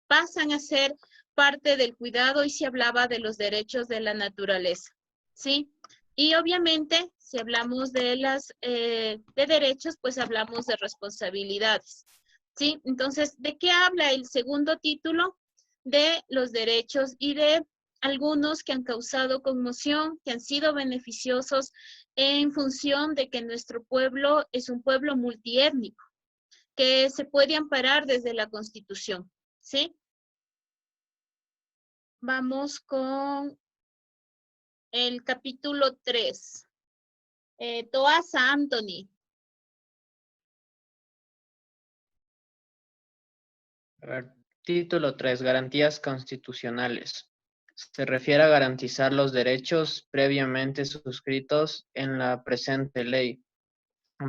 pasan a ser parte del cuidado y se hablaba de los derechos de la naturaleza, ¿sí? Y obviamente, si hablamos de derechos, pues hablamos de responsabilidades, ¿sí? Entonces, ¿de qué habla el segundo título? De los derechos y de algunos que han causado conmoción, que han sido beneficiosos en función de que nuestro pueblo es un pueblo multiétnico, que se puede amparar desde la Constitución, ¿sí? Vamos con el capítulo 3. Toasa Anthony. A ver, título 3, garantías constitucionales. Se refiere a garantizar los derechos previamente suscritos en la presente ley.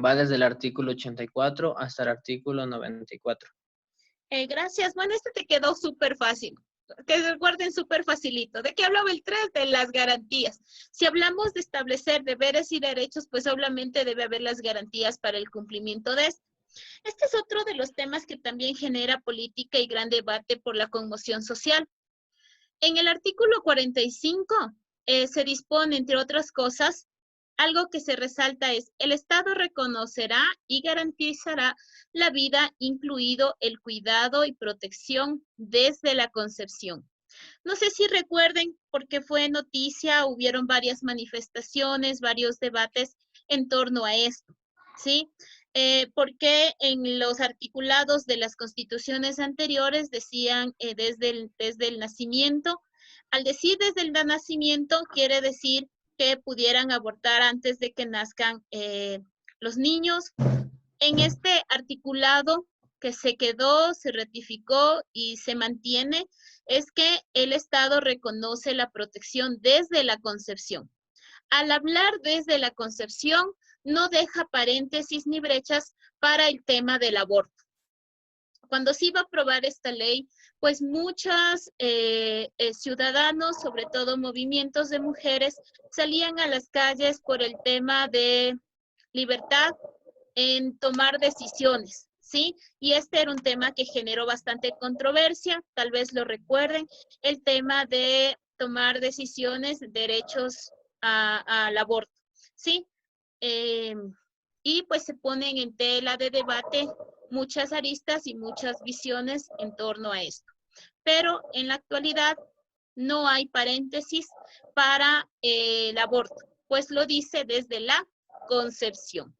Va desde el artículo 84 hasta el artículo 94. Gracias. Bueno, este te quedó súper fácil. Que recuerden súper facilito. ¿De qué hablaba el 3? De las garantías. Si hablamos de establecer deberes y derechos, pues obviamente debe haber las garantías para el cumplimiento de esto. Este es otro de los temas que también genera política y gran debate por la conmoción social. En el artículo 45 se dispone, entre otras cosas, algo que se resalta es: el Estado reconocerá y garantizará la vida, incluido el cuidado y protección desde la concepción. No sé si recuerden, porque fue noticia, hubieron varias manifestaciones, varios debates en torno a esto, ¿sí? Porque en los articulados de las constituciones anteriores decían desde el nacimiento. Al decir desde el nacimiento, quiere decir que pudieran abortar antes de que nazcan los niños. En este articulado que se quedó, se ratificó y se mantiene, es que el Estado reconoce la protección desde la concepción. Al hablar desde la concepción, no deja paréntesis ni brechas para el tema del aborto. Cuando se iba a aprobar esta ley, pues muchos ciudadanos, sobre todo movimientos de mujeres, salían a las calles por el tema de libertad en tomar decisiones, ¿sí? Y este era un tema que generó bastante controversia, tal vez lo recuerden, el tema de tomar decisiones, derechos al aborto, ¿sí? Y pues se ponen en tela de debate muchas aristas y muchas visiones en torno a esto. Pero en la actualidad no hay paréntesis para el aborto, pues lo dice desde la concepción.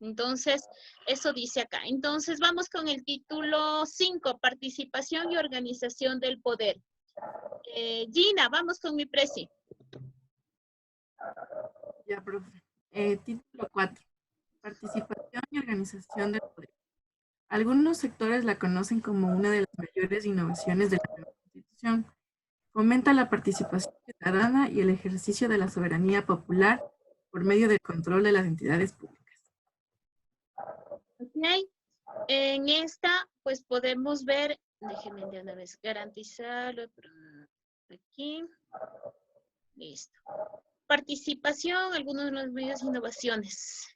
Entonces, eso dice acá. Entonces, vamos con el título 5, participación y organización del poder. Gina, vamos con mi presi. Ya, profe. Título 4, participación y organización del poder. Algunos sectores la conocen como una de las mayores innovaciones de la Constitución. Fomenta la participación ciudadana y el ejercicio de la soberanía popular por medio del control de las entidades públicas. Ok. En esta, pues podemos ver, déjenme de una vez garantizarlo aquí. Listo. Participación, algunos de los medios de innovaciones.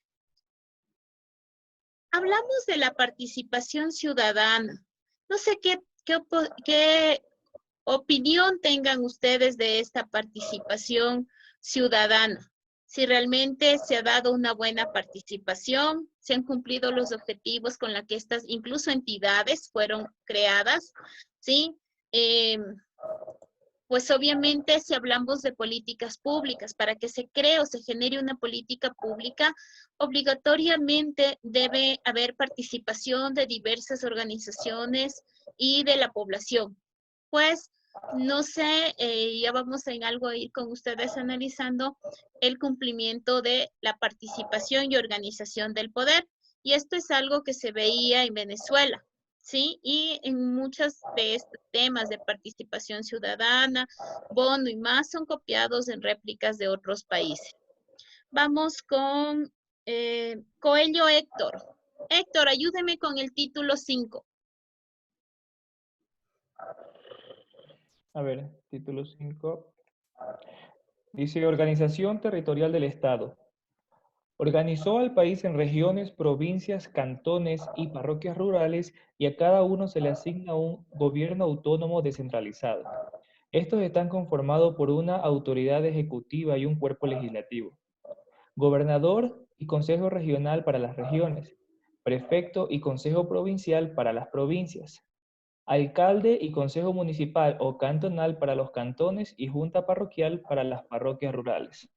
Hablamos de la participación ciudadana. No sé qué opinión tengan ustedes de esta participación ciudadana. Si realmente se ha dado una buena participación, se han cumplido los objetivos con los que estas, incluso entidades, fueron creadas, ¿sí? Pues obviamente si hablamos de políticas públicas, para que se cree o se genere una política pública, obligatoriamente debe haber participación de diversas organizaciones y de la población. Pues No sé, ya vamos en algo a ir con ustedes analizando el cumplimiento de la participación y organización del poder. Y esto es algo que se veía en Venezuela, ¿sí? Y en muchos de estos temas de participación ciudadana, bono y más son copiados en réplicas de otros países. Vamos con Coelho Héctor. Héctor, ayúdeme con el título 5. A ver, título 5. Dice Organización Territorial del Estado. Organizó al país en regiones, provincias, cantones y parroquias rurales y a cada uno se le asigna un gobierno autónomo descentralizado. Estos están conformados por una autoridad ejecutiva y un cuerpo legislativo. Gobernador y Consejo Regional para las regiones. Prefecto y Consejo Provincial para las provincias. Alcalde y Consejo Municipal o Cantonal para los cantones y Junta Parroquial para las parroquias rurales.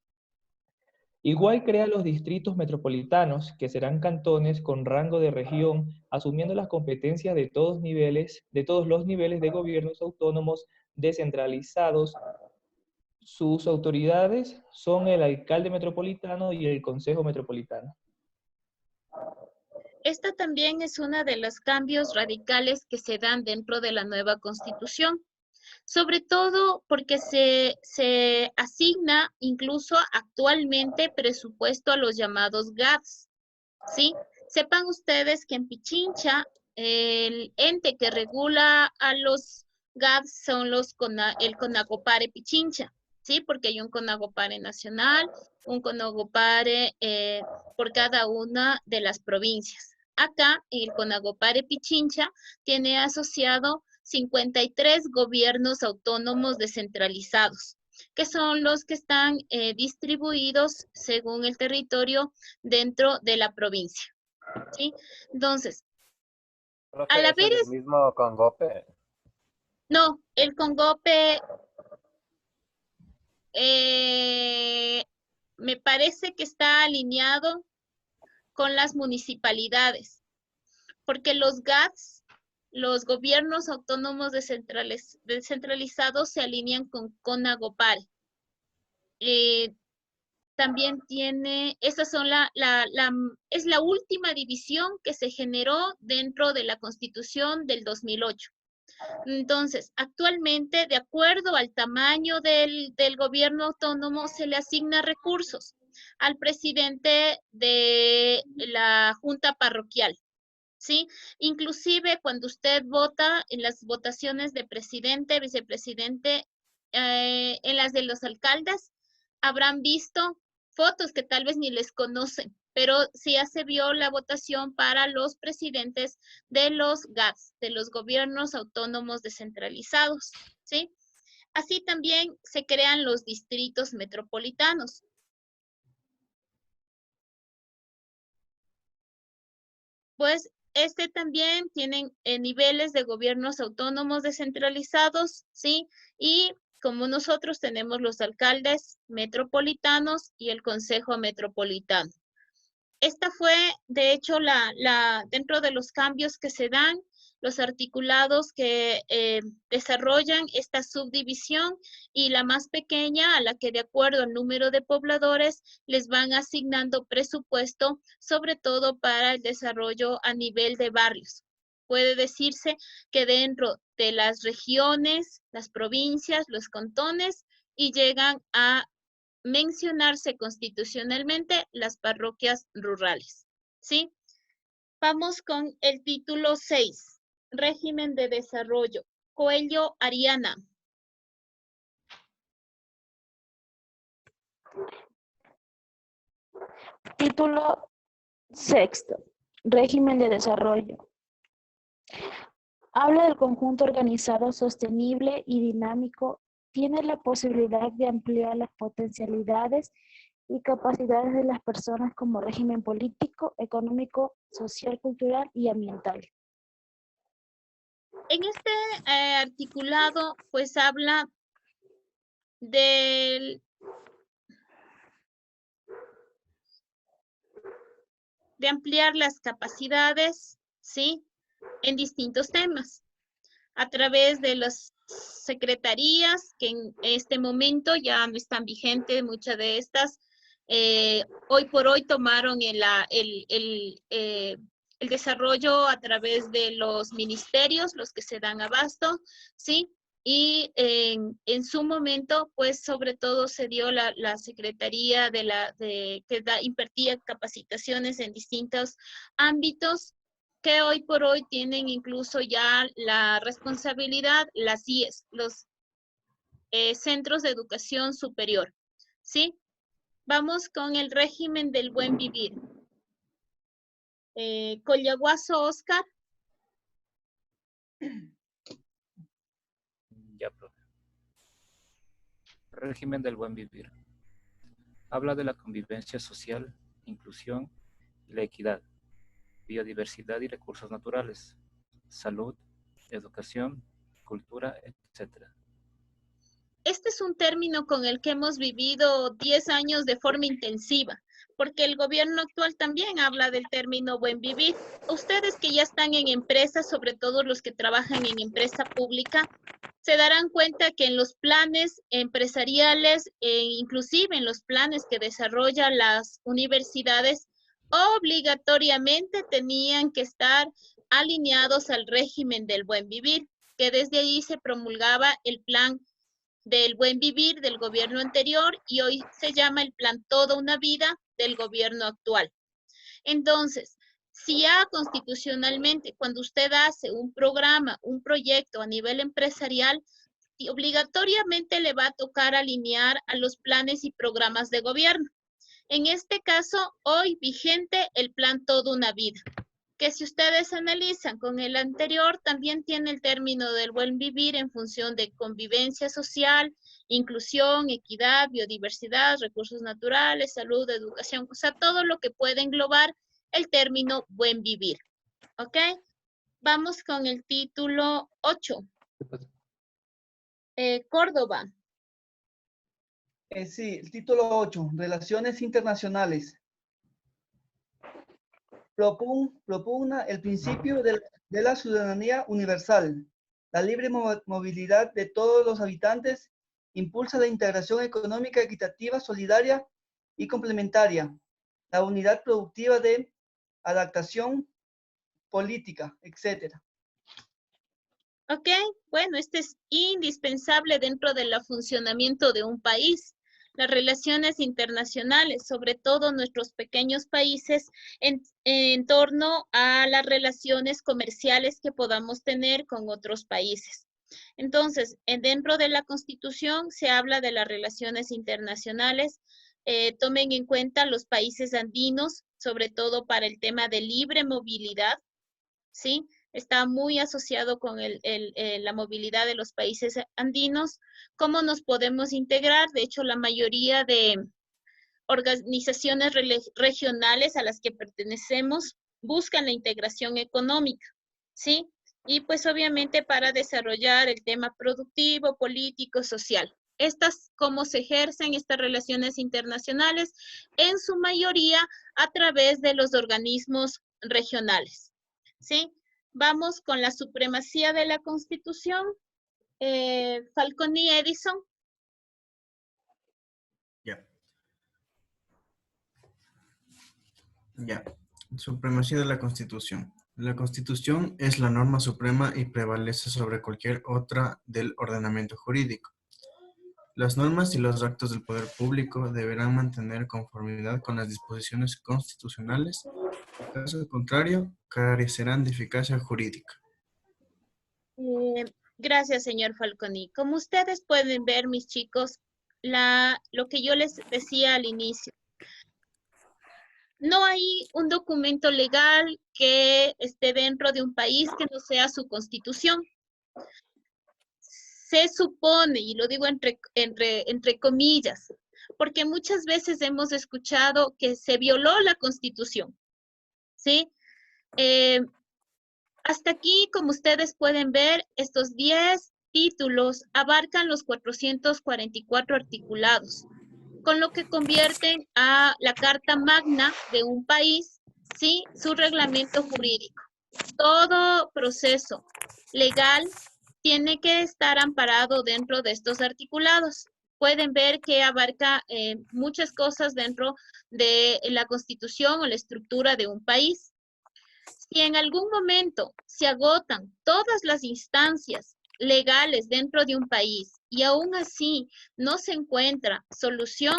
Igual crea los distritos metropolitanos, que serán cantones con rango de región, asumiendo las competencias de todos los niveles de gobiernos autónomos descentralizados. Sus autoridades son el alcalde metropolitano y el consejo metropolitano. Esta también es una de los cambios radicales que se dan dentro de la nueva Constitución, sobre todo porque se asigna incluso actualmente presupuesto a los llamados GADS, ¿sí? Sepan ustedes que en Pichincha el ente que regula a los GADS son el CONAGOPARE Pichincha, ¿sí? Porque hay un CONAGOPARE nacional, un CONAGOPARE por cada una de las provincias. Acá, el CONAGOPARE Pichincha tiene asociado 53 gobiernos autónomos descentralizados, que son los que están distribuidos según el territorio dentro de la provincia, ¿sí? Entonces, Profe, al haber... ¿es el mismo CONGOPE? No, el CONGOPE me parece que está alineado con las municipalidades, porque los GADS, los gobiernos autónomos descentralizados, se alinean con CONAGOPARE. También tiene, esas son es la última división que se generó dentro de la Constitución del 2008. Entonces, actualmente, de acuerdo al tamaño del gobierno autónomo, se le asigna recursos al presidente de la Junta Parroquial, ¿sí? Inclusive cuando usted vota en las votaciones de presidente, vicepresidente, en las de los alcaldes, habrán visto fotos que tal vez ni les conocen, pero sí ya se vio la votación para los presidentes de los GADS, de los gobiernos autónomos descentralizados, ¿sí? Así también se crean los distritos metropolitanos. Pues también tienen niveles de gobiernos autónomos descentralizados, ¿sí? Y como nosotros tenemos los alcaldes metropolitanos y el consejo metropolitano. Esta fue, de hecho, dentro de los cambios que se dan, los articulados que desarrollan esta subdivisión, y la más pequeña, a la que de acuerdo al número de pobladores les van asignando presupuesto, sobre todo para el desarrollo a nivel de barrios. Puede decirse que dentro de las regiones, las provincias, los cantones, y llegan a mencionarse constitucionalmente las parroquias rurales, ¿sí? Vamos con el título 6, régimen de desarrollo. Coelho Ariana. Título 6, régimen de desarrollo. Habla del conjunto organizado, sostenible y dinámico. Tiene la posibilidad de ampliar las potencialidades y capacidades de las personas como régimen político, económico, social, cultural y ambiental. En este articulado, pues habla de ampliar las capacidades, ¿sí? En distintos temas, a través de los secretarías que en este momento ya no están vigentes, muchas de estas. Hoy por hoy tomaron el desarrollo a través de los ministerios, los que se dan abasto, ¿sí? Y en su momento, pues sobre todo se dio la secretaría impartía capacitaciones en distintos ámbitos, que hoy por hoy tienen incluso ya la responsabilidad, las CIES, los Centros de Educación Superior, ¿sí? Vamos con el régimen del buen vivir. Collaguazo, Oscar. Ya, profe. Régimen del buen vivir. Habla de la convivencia social, inclusión y la equidad, biodiversidad y recursos naturales, salud, educación, cultura, etc. Este es un término con el que hemos vivido 10 años de forma intensiva, porque el gobierno actual también habla del término buen vivir. Ustedes que ya están en empresas, sobre todo los que trabajan en empresa pública, se darán cuenta que en los planes empresariales, inclusive en los planes que desarrollan las universidades, obligatoriamente tenían que estar alineados al régimen del buen vivir, que desde ahí se promulgaba el plan del buen vivir del gobierno anterior y hoy se llama el plan Toda una Vida del gobierno actual. Entonces, si ya constitucionalmente, cuando usted hace un programa, un proyecto a nivel empresarial, obligatoriamente le va a tocar alinear a los planes y programas de gobierno. En este caso, hoy vigente el plan Toda una Vida, que si ustedes analizan con el anterior, también tiene el término del buen vivir en función de convivencia social, inclusión, equidad, biodiversidad, recursos naturales, salud, educación, o sea, todo lo que puede englobar el término buen vivir. ¿Ok? Vamos con el título 8. Córdoba. Sí, el título 8, Relaciones Internacionales. Propugna el principio de la ciudadanía universal, la libre movilidad de todos los habitantes, impulsa la integración económica equitativa, solidaria y complementaria, la unidad productiva de adaptación política, etc. Ok, bueno, este es indispensable dentro del funcionamiento de un país. Las relaciones internacionales, sobre todo nuestros pequeños países, en torno a las relaciones comerciales que podamos tener con otros países. Entonces, dentro de la Constitución se habla de las relaciones internacionales. Tomen en cuenta los países andinos, sobre todo para el tema de libre movilidad, ¿sí? Está muy asociado con la movilidad de los países andinos. ¿Cómo nos podemos integrar? De hecho, la mayoría de organizaciones regionales a las que pertenecemos buscan la integración económica, ¿sí? Y pues obviamente para desarrollar el tema productivo, político, social. ¿Cómo se ejercen estas relaciones internacionales? En su mayoría a través de los organismos regionales, ¿sí? Vamos con la supremacía de la Constitución. Falconi, Edison. Ya. Supremacía de la Constitución. La Constitución es la norma suprema y prevalece sobre cualquier otra del ordenamiento jurídico. Las normas y los actos del poder público deberán mantener conformidad con las disposiciones constitucionales. En caso contrario, carecerán de eficacia jurídica. Gracias, señor Falconi. Como ustedes pueden ver, mis chicos, lo que yo les decía al inicio. No hay un documento legal que esté dentro de un país que no sea su constitución. Se supone, y lo digo entre comillas, porque muchas veces hemos escuchado que se violó la Constitución, ¿sí? Hasta aquí, como ustedes pueden ver, estos 10 títulos abarcan los 444 articulados, con lo que convierten a la Carta Magna de un país, ¿sí? Su reglamento jurídico. Todo proceso legal tiene que estar amparado dentro de estos articulados. Pueden ver que abarca muchas cosas dentro de la constitución o la estructura de un país. Si en algún momento se agotan todas las instancias legales dentro de un país y aún así no se encuentra solución,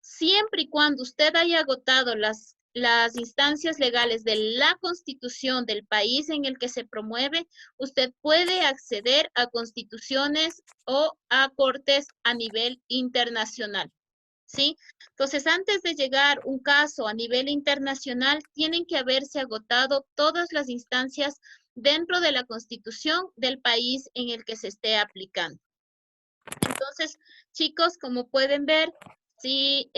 siempre y cuando usted haya agotado las instancias legales de la constitución del país en el que se promueve, usted puede acceder a constituciones o a cortes a nivel internacional. ¿Sí? Entonces, antes de llegar un caso a nivel internacional, tienen que haberse agotado todas las instancias dentro de la constitución del país en el que se esté aplicando. Entonces, chicos, como pueden ver, sí,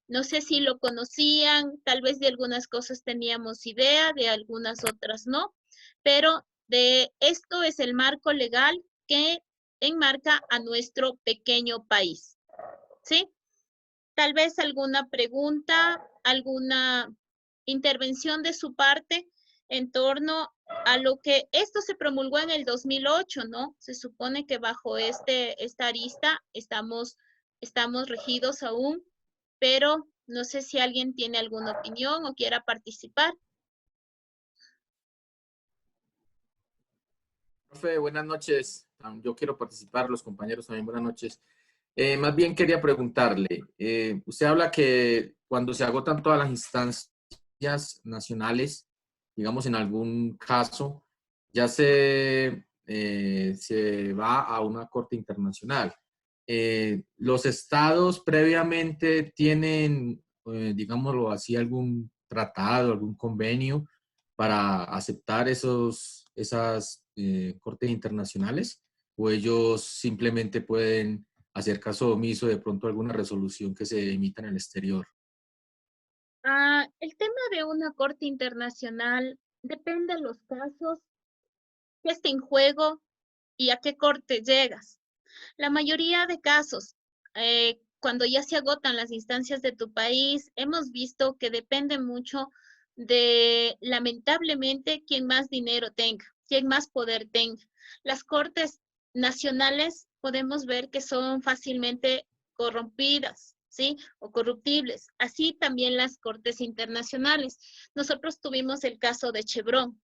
no sé si lo conocían, tal vez de algunas cosas teníamos idea, de algunas otras no, pero de esto es el marco legal que enmarca a nuestro pequeño país. ¿Sí? Tal vez alguna pregunta, alguna intervención de su parte en torno a lo que esto se promulgó en el 2008, ¿no? Se supone que bajo esta arista estamos regidos aún, pero no sé si alguien tiene alguna opinión o quiera participar. Profe, buenas noches. Yo quiero participar, los compañeros también, buenas noches. Más bien quería preguntarle, usted habla que cuando se agotan todas las instancias nacionales, digamos en algún caso, ya se va a una corte internacional. ¿Los estados previamente tienen, digámoslo así, algún tratado, algún convenio para aceptar esas cortes internacionales? ¿O ellos simplemente pueden hacer caso omiso de pronto a alguna resolución que se emita en el exterior? El tema de una corte internacional depende de los casos que estén en juego y a qué corte llegas. La mayoría de casos, cuando ya se agotan las instancias de tu país, hemos visto que depende mucho de, lamentablemente, quien más dinero tenga, quien más poder tenga. Las cortes nacionales podemos ver que son fácilmente corrompidas, ¿sí? O corruptibles. Así también las cortes internacionales. Nosotros tuvimos el caso de Chevron,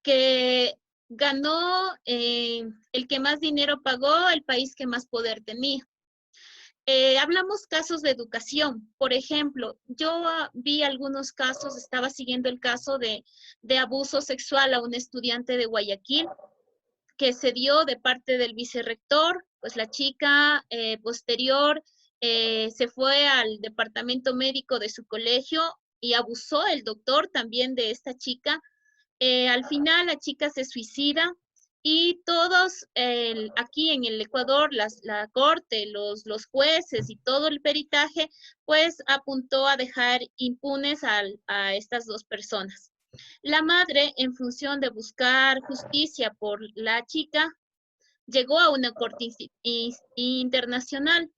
que ganó el que más dinero pagó, el país que más poder tenía. Hablamos casos de educación. Por ejemplo, yo vi algunos casos, estaba siguiendo el caso de abuso sexual a un estudiante de Guayaquil que se dio de parte del vicerrector. Pues la chica posterior se fue al departamento médico de su colegio y abusó el doctor también de esta chica. Al final la chica se suicida y todos aquí en el Ecuador, la corte, los jueces y todo el peritaje, pues apuntó a dejar impunes a estas dos personas. La madre, en función de buscar justicia por la chica, llegó a una corte internacional.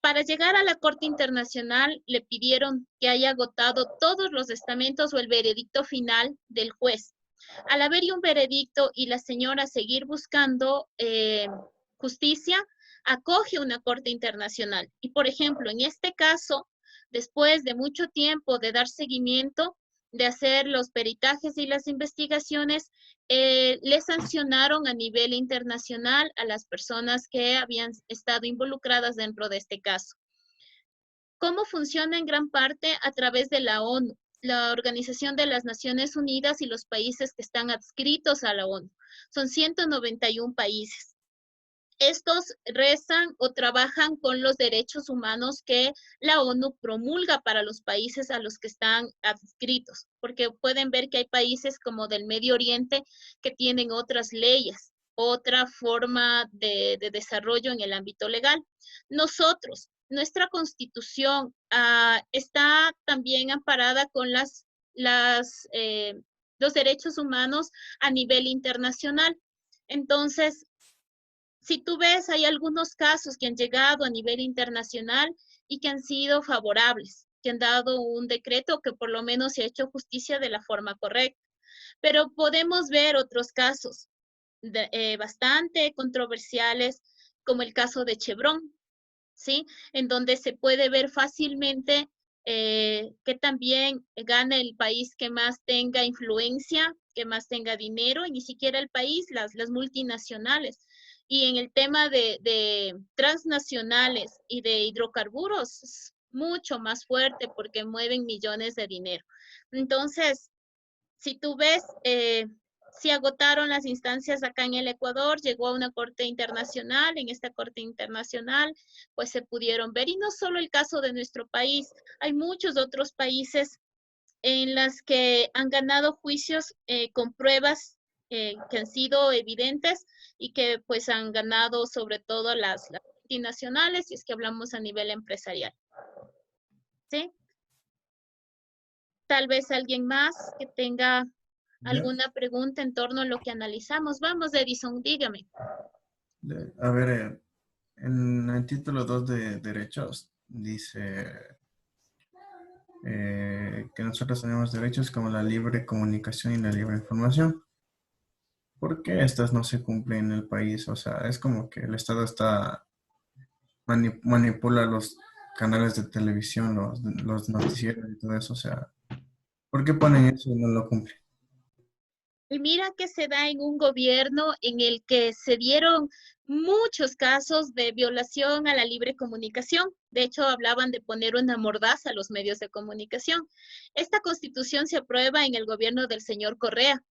Para llegar a la Corte Internacional le pidieron que haya agotado todos los estamentos o el veredicto final del juez. Al haber un veredicto y la señora seguir buscando justicia, acoge una Corte Internacional. Y por ejemplo, en este caso, después de mucho tiempo de dar seguimiento, de hacer los peritajes y las investigaciones, le sancionaron a nivel internacional a las personas que habían estado involucradas dentro de este caso. ¿Cómo funciona en gran parte? A través de la ONU, la Organización de las Naciones Unidas y los países que están adscritos a la ONU. Son 191 países. Estos rezan o trabajan con los derechos humanos que la ONU promulga para los países a los que están adscritos, porque pueden ver que hay países como del Medio Oriente que tienen otras leyes, otra forma de desarrollo en el ámbito legal. Nosotros, nuestra Constitución está también amparada con los derechos humanos a nivel internacional. Entonces, si tú ves, hay algunos casos que han llegado a nivel internacional y que han sido favorables, que han dado un decreto que por lo menos se ha hecho justicia de la forma correcta. Pero podemos ver otros casos bastante controversiales, como el caso de Chevron, ¿sí? En donde se puede ver fácilmente que también gana el país que más tenga influencia, que más tenga dinero, y ni siquiera el país, las multinacionales. Y en el tema de transnacionales y de hidrocarburos, es mucho más fuerte porque mueven millones de dinero. Entonces, si tú ves, si agotaron las instancias acá en el Ecuador, llegó a una corte internacional, en esta corte internacional, pues se pudieron ver, y no solo el caso de nuestro país, hay muchos otros países en las que han ganado juicios con pruebas que han sido evidentes y que pues han ganado sobre todo las multinacionales, si es que hablamos a nivel empresarial. ¿Sí? Tal vez alguien más que tenga alguna pregunta en torno a lo que analizamos. Vamos, Edison, dígame. A ver, en el título 2 de Derechos dice que nosotros tenemos derechos como la libre comunicación y la libre información. ¿Por qué estas no se cumplen en el país? O sea, es como que el Estado manipula los canales de televisión, los noticieros y todo eso. O sea, ¿por qué ponen eso y no lo cumplen? Y mira que se da en un gobierno en el que se dieron muchos casos de violación a la libre comunicación. De hecho, hablaban de poner una mordaza a los medios de comunicación. Esta constitución se aprueba en el gobierno del señor Correa.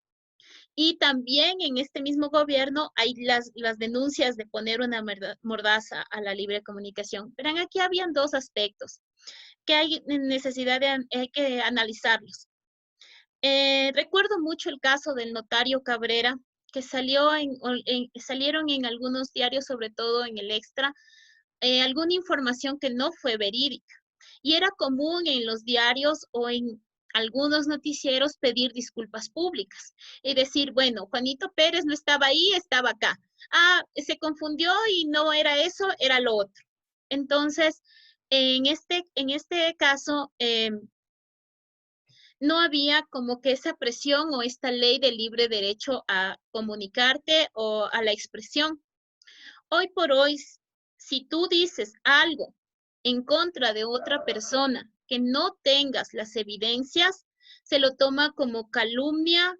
Y también en este mismo gobierno hay las denuncias de poner una mordaza a la libre comunicación. Pero aquí habían dos aspectos que hay necesidad hay que analizarlos. Recuerdo mucho el caso del notario Cabrera, que salieron en algunos diarios, sobre todo en el Extra, alguna información que no fue verídica. Y era común en los diarios o en algunos noticieros pedir disculpas públicas y decir, bueno, Juanito Pérez no estaba ahí, estaba acá. Ah, se confundió y no era eso, era lo otro. Entonces, en este caso, no había como que esa presión o esta ley de libre derecho a comunicarte o a la expresión. Hoy por hoy, si tú dices algo en contra de otra persona que no tengas las evidencias, se lo toma como calumnia,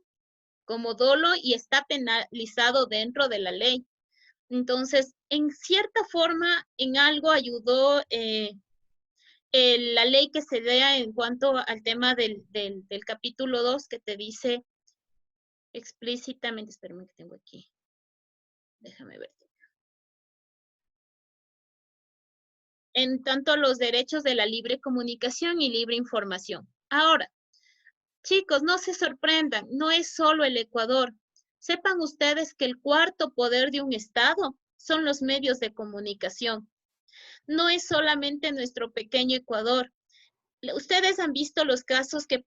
como dolo y está penalizado dentro de la ley. Entonces, en cierta forma, en algo ayudó la ley que se vea en cuanto al tema del capítulo 2 que te dice explícitamente, espérame que tengo aquí, déjame ver. En tanto a los derechos de la libre comunicación y libre información. Ahora, chicos, no se sorprendan, no es solo el Ecuador. Sepan ustedes que el cuarto poder de un Estado son los medios de comunicación. No es solamente nuestro pequeño Ecuador. Ustedes han visto los casos que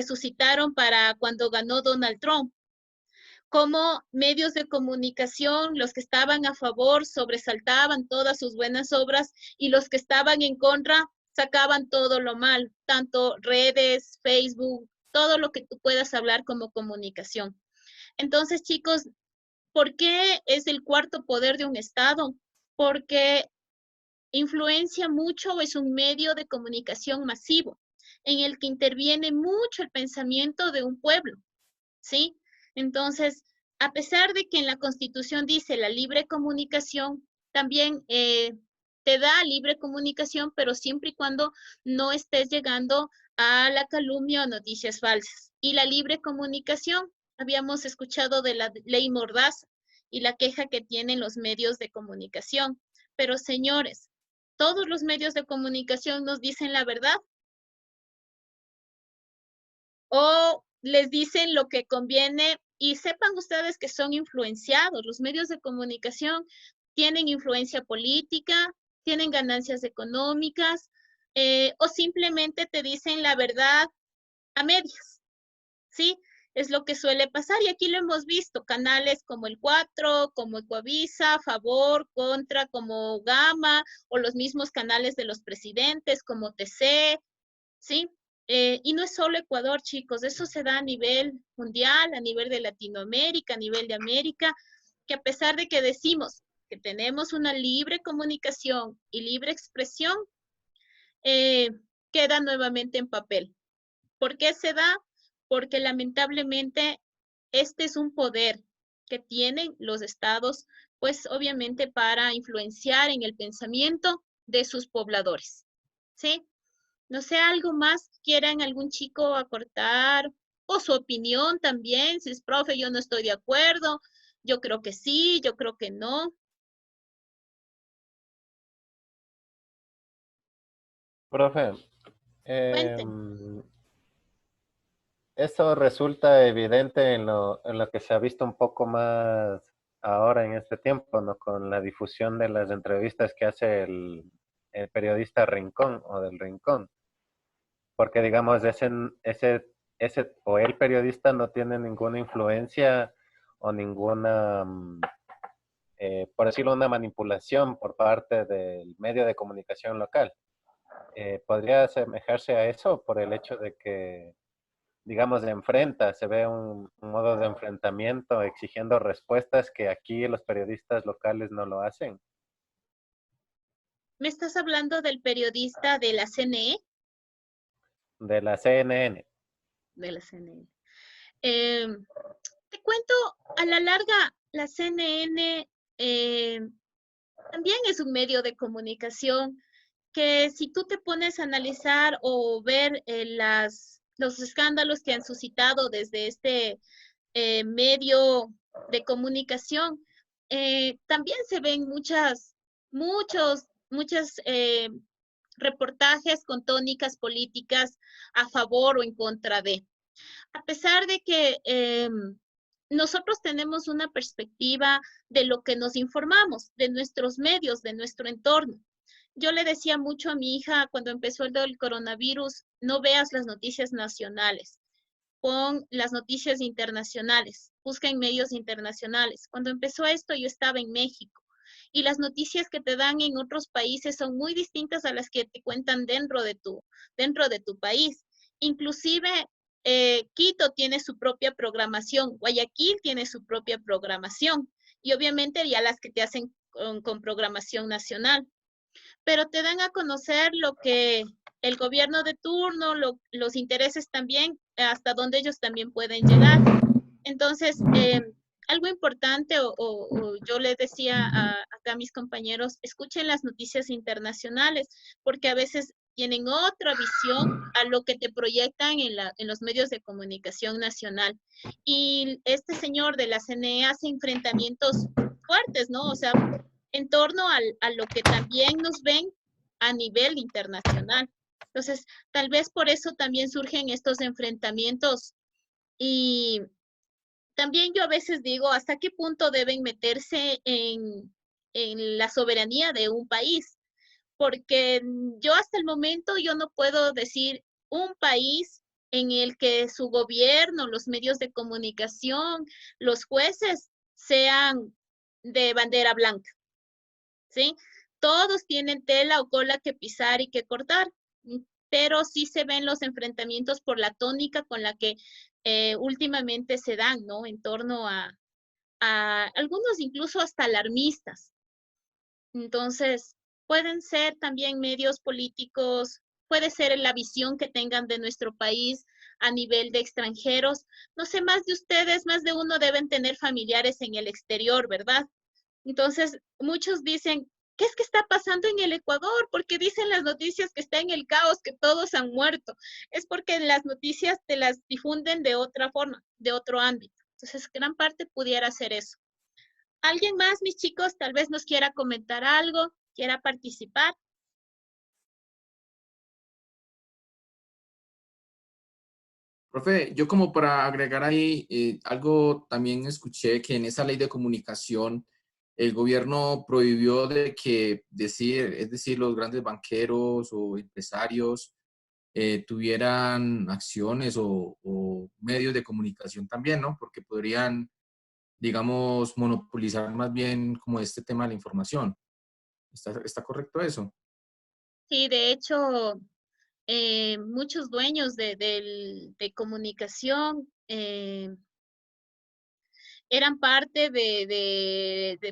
suscitaron para cuando ganó Donald Trump. Cómo medios de comunicación, los que estaban a favor, sobresaltaban todas sus buenas obras y los que estaban en contra sacaban todo lo mal, tanto redes, Facebook, todo lo que tú puedas hablar como comunicación. Entonces, chicos, ¿por qué es el cuarto poder de un Estado? Porque influencia mucho, es un medio de comunicación masivo en el que interviene mucho el pensamiento de un pueblo, ¿sí? Entonces, a pesar de que en la Constitución dice la libre comunicación, también te da libre comunicación, pero siempre y cuando no estés llegando a la calumnia o noticias falsas. Y la libre comunicación, habíamos escuchado de la ley Mordaza y la queja que tienen los medios de comunicación. Pero señores, ¿todos los medios de comunicación nos dicen la verdad? ¿O les dicen lo que conviene? Y sepan ustedes que son influenciados. Los medios de comunicación tienen influencia política, tienen ganancias económicas, o simplemente te dicen la verdad a medias, ¿sí? Es lo que suele pasar y aquí lo hemos visto, canales como el 4, como Ecuavisa, Favor, Contra, como Gama, o los mismos canales de los presidentes como TC, ¿sí? Y no es solo Ecuador, chicos, eso se da a nivel mundial, a nivel de Latinoamérica, a nivel de América. que a pesar de que decimos que tenemos una libre comunicación y libre expresión, queda nuevamente en papel. ¿Por qué se da? Porque lamentablemente este es un poder que tienen los estados, pues obviamente para influenciar en el pensamiento de sus pobladores, ¿sí? No sé, algo más quieran algún chico acortar o su opinión también, si es profe, yo no estoy de acuerdo, yo creo que sí, yo creo que no. Profe, Cuenten. eso resulta evidente en lo que se ha visto un poco más ahora en este tiempo, ¿no? Con la difusión de las entrevistas que hace el periodista Rincón o del Rincón. Porque, digamos, ese o el periodista no tiene ninguna influencia o ninguna, por decirlo, una manipulación por parte del medio de comunicación local. ¿Podría asemejarse a eso por el hecho de que digamos, se ve un modo de enfrentamiento exigiendo respuestas que aquí los periodistas locales no lo hacen? ¿Me estás hablando del periodista de la CNE? De la CNN. De la CNN. Te cuento, a la larga, la CNN también es un medio de comunicación que si tú te pones a analizar o ver los escándalos que han suscitado desde este medio de comunicación, también se ven muchos reportajes con tónicas políticas a favor o en contra de. A pesar de que nosotros tenemos una perspectiva de lo que nos informamos, de nuestros medios, de nuestro entorno. Yo le decía mucho a mi hija cuando empezó el del coronavirus, no veas las noticias nacionales, pon las noticias internacionales, busca en medios internacionales. Cuando empezó esto yo estaba en México y las noticias que te dan en otros países son muy distintas a las que te cuentan dentro de tu país. Inclusive Quito tiene su propia programación, Guayaquil tiene su propia programación y obviamente ya las que te hacen con programación nacional, pero te dan a conocer lo que el gobierno de turno, los intereses también, hasta donde ellos también pueden llegar. Entonces, algo importante, o yo les decía acá a mis compañeros, escuchen las noticias internacionales, porque a veces tienen otra visión a lo que te proyectan en los medios de comunicación nacional. Y este señor de la CNE hace enfrentamientos fuertes, ¿no? O sea, en torno a lo que también nos ven a nivel internacional. Entonces, tal vez por eso también surgen estos enfrentamientos y también yo a veces digo, ¿hasta qué punto deben meterse en la soberanía de un país? Porque yo hasta el momento yo no puedo decir un país en el que su gobierno, los medios de comunicación, los jueces sean de bandera blanca, ¿sí? Todos tienen tela o cola que pisar y que cortar, pero sí se ven los enfrentamientos por la tónica con la que últimamente se dan, ¿no? En torno a algunos incluso hasta alarmistas. Entonces, pueden ser también medios políticos, puede ser la visión que tengan de nuestro país a nivel de extranjeros. No sé, más de ustedes, más de uno deben tener familiares en el exterior, ¿verdad? Entonces, muchos dicen, ¿qué es que está pasando en el Ecuador? Porque dicen las noticias que está en el caos, que todos han muerto. Es porque las noticias te las difunden de otra forma, de otro ámbito. Entonces, gran parte pudiera ser eso. ¿Alguien más, mis chicos, tal vez nos quiera comentar algo, quiera participar? Profe, yo como para agregar ahí algo, también escuché que en esa ley de comunicación el gobierno prohibió de que es decir, los grandes banqueros o empresarios tuvieran acciones o medios de comunicación también, ¿no? Porque podrían, digamos, monopolizar más bien como este tema de la información. ¿Está correcto eso? Sí, de hecho, muchos dueños de comunicación eran parte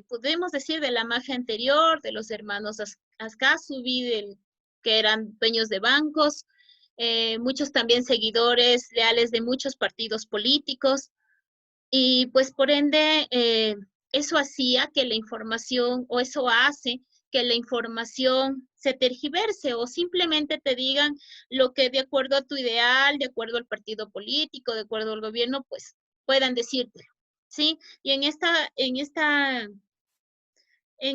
podemos decir, de la mafia anterior, de los hermanos Ascasubi, que eran dueños de bancos, muchos también seguidores leales de muchos partidos políticos, y pues por ende eso hacía que la información, o eso hace que la información se tergiverse o simplemente te digan lo que de acuerdo a tu ideal, de acuerdo al partido político, de acuerdo al gobierno, pues puedan decirte, ¿sí? Y en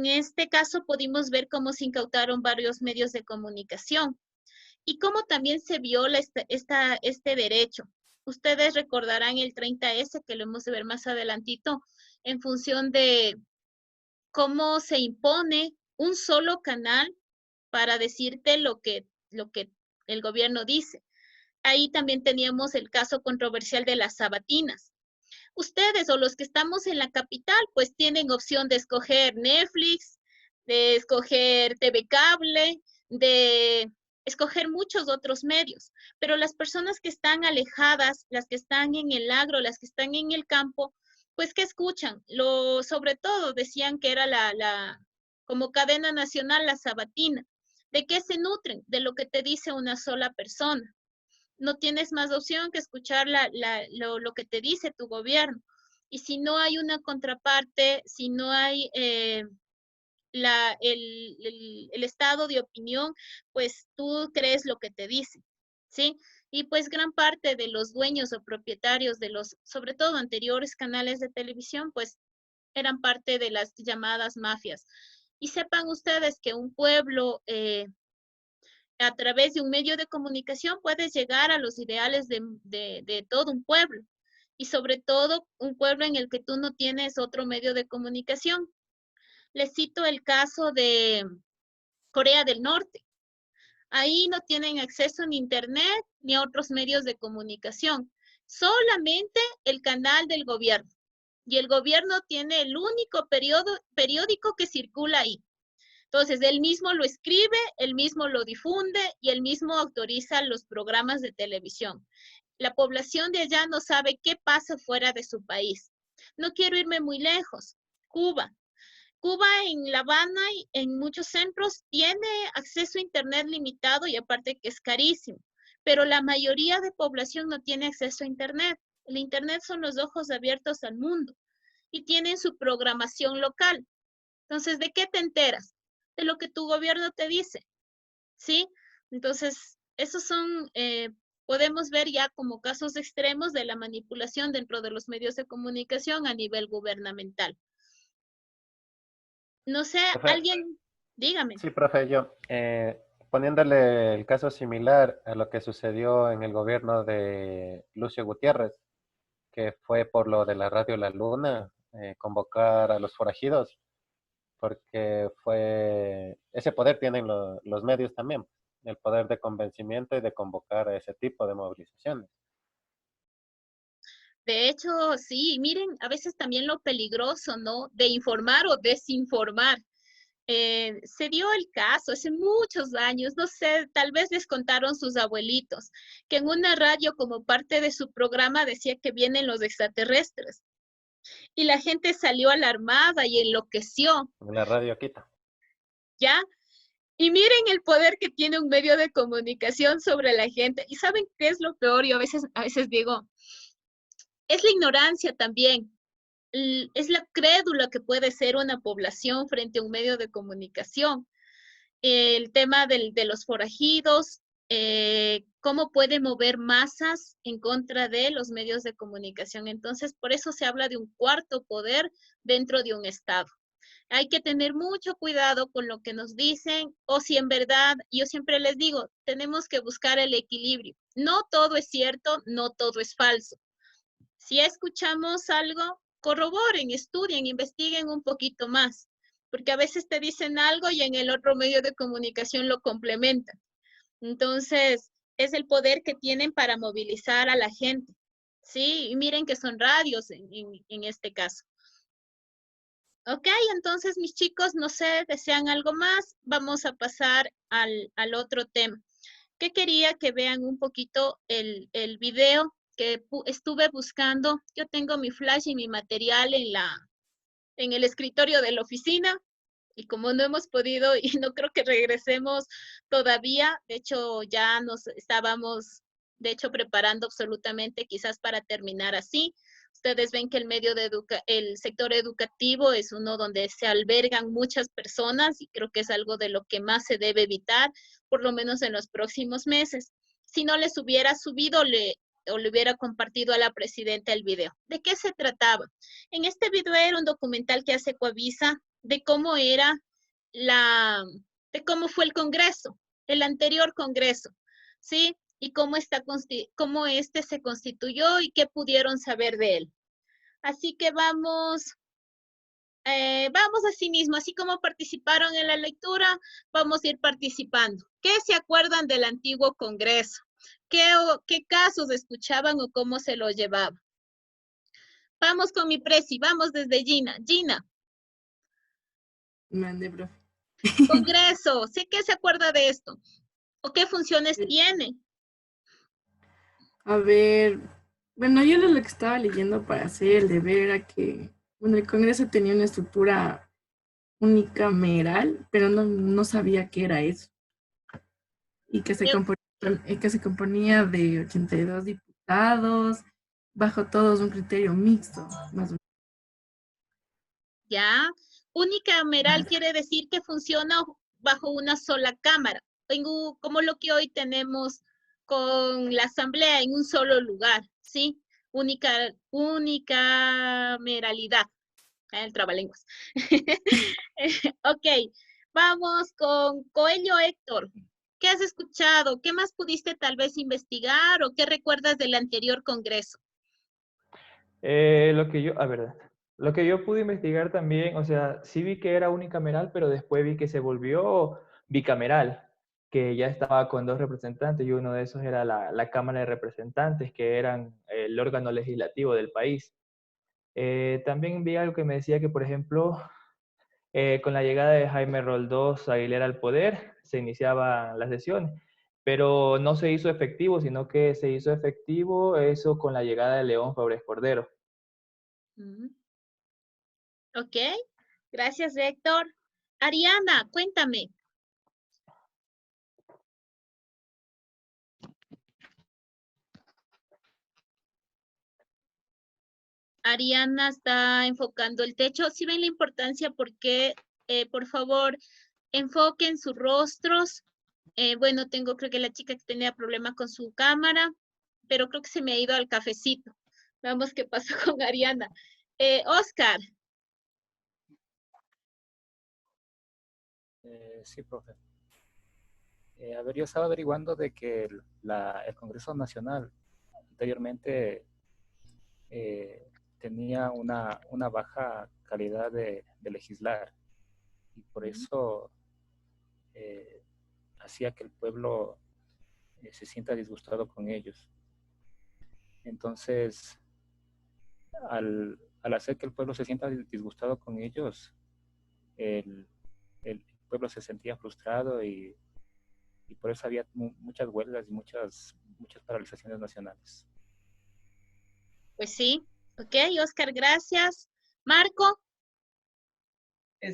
este caso pudimos ver cómo se incautaron varios medios de comunicación y cómo también se viola este derecho. Ustedes recordarán el 30S, que lo hemos de ver más adelantito, en función de cómo se impone un solo canal para decirte lo que el gobierno dice. Ahí también teníamos el caso controversial de las sabatinas. Ustedes o los que estamos en la capital, pues tienen opción de escoger Netflix, de escoger TV Cable, de escoger muchos otros medios, pero las personas que están alejadas, las que están en el agro, las que están en el campo, pues ¿qué escuchan? Sobre todo decían que era como cadena nacional la sabatina. ¿De qué se nutren? De lo que te dice una sola persona. No tienes más opción que escuchar lo que te dice tu gobierno. Y si no hay una contraparte, si no hay el estado de opinión, pues tú crees lo que te dice, ¿sí? Y pues gran parte de los dueños o propietarios de los, sobre todo anteriores canales de televisión, pues eran parte de las llamadas mafias. Y sepan ustedes que un pueblo a través de un medio de comunicación puedes llegar a los ideales de todo un pueblo y sobre todo un pueblo en el que tú no tienes otro medio de comunicación. Les cito el caso de Corea del Norte. Ahí no tienen acceso ni a internet ni a otros medios de comunicación, solamente el canal del gobierno. Y el gobierno tiene el único periódico que circula ahí. Entonces, él mismo lo escribe, él mismo lo difunde y él mismo autoriza los programas de televisión. La población de allá no sabe qué pasa fuera de su país. No quiero irme muy lejos. Cuba. Cuba en La Habana y en muchos centros tiene acceso a internet limitado y aparte que es carísimo. Pero la mayoría de población no tiene acceso a internet. El internet son los ojos abiertos al mundo y tienen su programación local. Entonces, ¿de qué te enteras? De lo que tu gobierno te dice, ¿sí? Entonces, esos son, podemos ver ya como casos extremos de la manipulación dentro de los medios de comunicación a nivel gubernamental. No sé, Profe, alguien, dígame. sí, profe, yo, poniéndole el caso similar a lo que sucedió en el gobierno de Lucio Gutiérrez, que fue por lo de la radio La Luna, convocar a los forajidos, porque ese poder tienen los medios también, el poder de convencimiento y de convocar a ese tipo de movilizaciones. De hecho, sí, miren, a veces también lo peligroso, ¿no? De informar o desinformar. Se dio el caso hace muchos años, no sé, tal vez les contaron sus abuelitos, que en una radio como parte de su programa decía que vienen los extraterrestres. Y la gente salió alarmada y enloqueció, La radio quita. ¿ya? Y miren el poder que tiene un medio de comunicación sobre la gente. ¿Y saben qué es lo peor? Yo a veces digo, es la ignorancia también. Es la crédula que puede ser una población frente a un medio de comunicación. El tema de los forajidos, cómo puede mover masas en contra de los medios de comunicación. Entonces, por eso se habla de un cuarto poder dentro de un Estado. Hay que tener mucho cuidado con lo que nos dicen o si en verdad, yo siempre les digo, tenemos que buscar el equilibrio. No todo es cierto, no todo es falso. Si escuchamos algo, corroboren, estudien, investiguen un poquito más, porque a veces te dicen algo y en el otro medio de comunicación lo complementan. Entonces, es el poder que tienen para movilizar a la gente, ¿sí? Y miren que son radios en este caso. Ok, entonces mis chicos, no sé, ¿desean algo más? Vamos a pasar al otro tema. Que quería que vean un poquito el video que estuve buscando. Yo tengo mi flash y mi material en el escritorio de la oficina. Y como no hemos podido y no creo que regresemos todavía, de hecho ya nos estábamos, de hecho, preparando absolutamente quizás para terminar así. Ustedes ven que el sector educativo es uno donde se albergan muchas personas y creo que es algo de lo que más se debe evitar, por lo menos en los próximos meses. Si no les hubiera subido o le hubiera compartido a la presidenta el video. ¿De qué se trataba? En este video era un documental que hace Coavisa de cómo era de cómo fue el Congreso, el anterior Congreso, ¿sí? Y cómo este se constituyó y qué pudieron saber de él. Así que vamos así mismo, así como participaron en la lectura, vamos a ir participando. ¿Qué se acuerdan del antiguo Congreso? ¿Qué casos escuchaban o cómo se los llevaban? Vamos con mi presi, vamos desde Gina. Gina. Mande, profe. Congreso, ¿sí qué se acuerda de esto? ¿O qué funciones tiene? A ver, bueno, yo lo que estaba leyendo para hacer el deber era que, bueno, el Congreso tenía una estructura unicameral, pero no sabía qué era eso. Y que se componía de 82 diputados, bajo todos un criterio mixto, más o menos. Ya, unicameral quiere decir que funciona bajo una sola cámara, como lo que hoy tenemos con la asamblea en un solo lugar, ¿sí? Unicameralidad. El trabalenguas. Ok, vamos con Coelho Héctor. ¿Qué has escuchado? ¿Qué más pudiste tal vez investigar o qué recuerdas del anterior congreso? Lo que yo pude investigar también, o sea, sí vi que era unicameral, pero después vi que se volvió bicameral, que ya estaba con 2 representantes y uno de esos era la Cámara de Representantes, que eran el órgano legislativo del país. También vi algo que me decía que, por ejemplo, con la llegada de Jaime Roldós Aguilera al poder, se iniciaban las sesiones, pero no se hizo efectivo, sino que se hizo efectivo eso con la llegada de León Febres Cordero. Ok, gracias Héctor. Ariana, cuéntame. Ariana está enfocando el techo. ¿Sí ven la importancia? Porque, por favor, enfoquen sus rostros. Bueno, creo que la chica que tenía problema con su cámara, pero creo que se me ha ido al cafecito. Veamos qué pasó con Ariana. Oscar. Sí, profe. A ver, yo estaba averiguando de que el Congreso Nacional anteriormente tenía una baja calidad de legislar y por eso hacía que el pueblo se sienta disgustado con ellos. Entonces, al hacer que el pueblo se sienta disgustado con ellos, el pueblo se sentía frustrado y por eso había muchas huelgas y muchas paralizaciones nacionales. Pues sí. Ok, Oscar, gracias. Marco.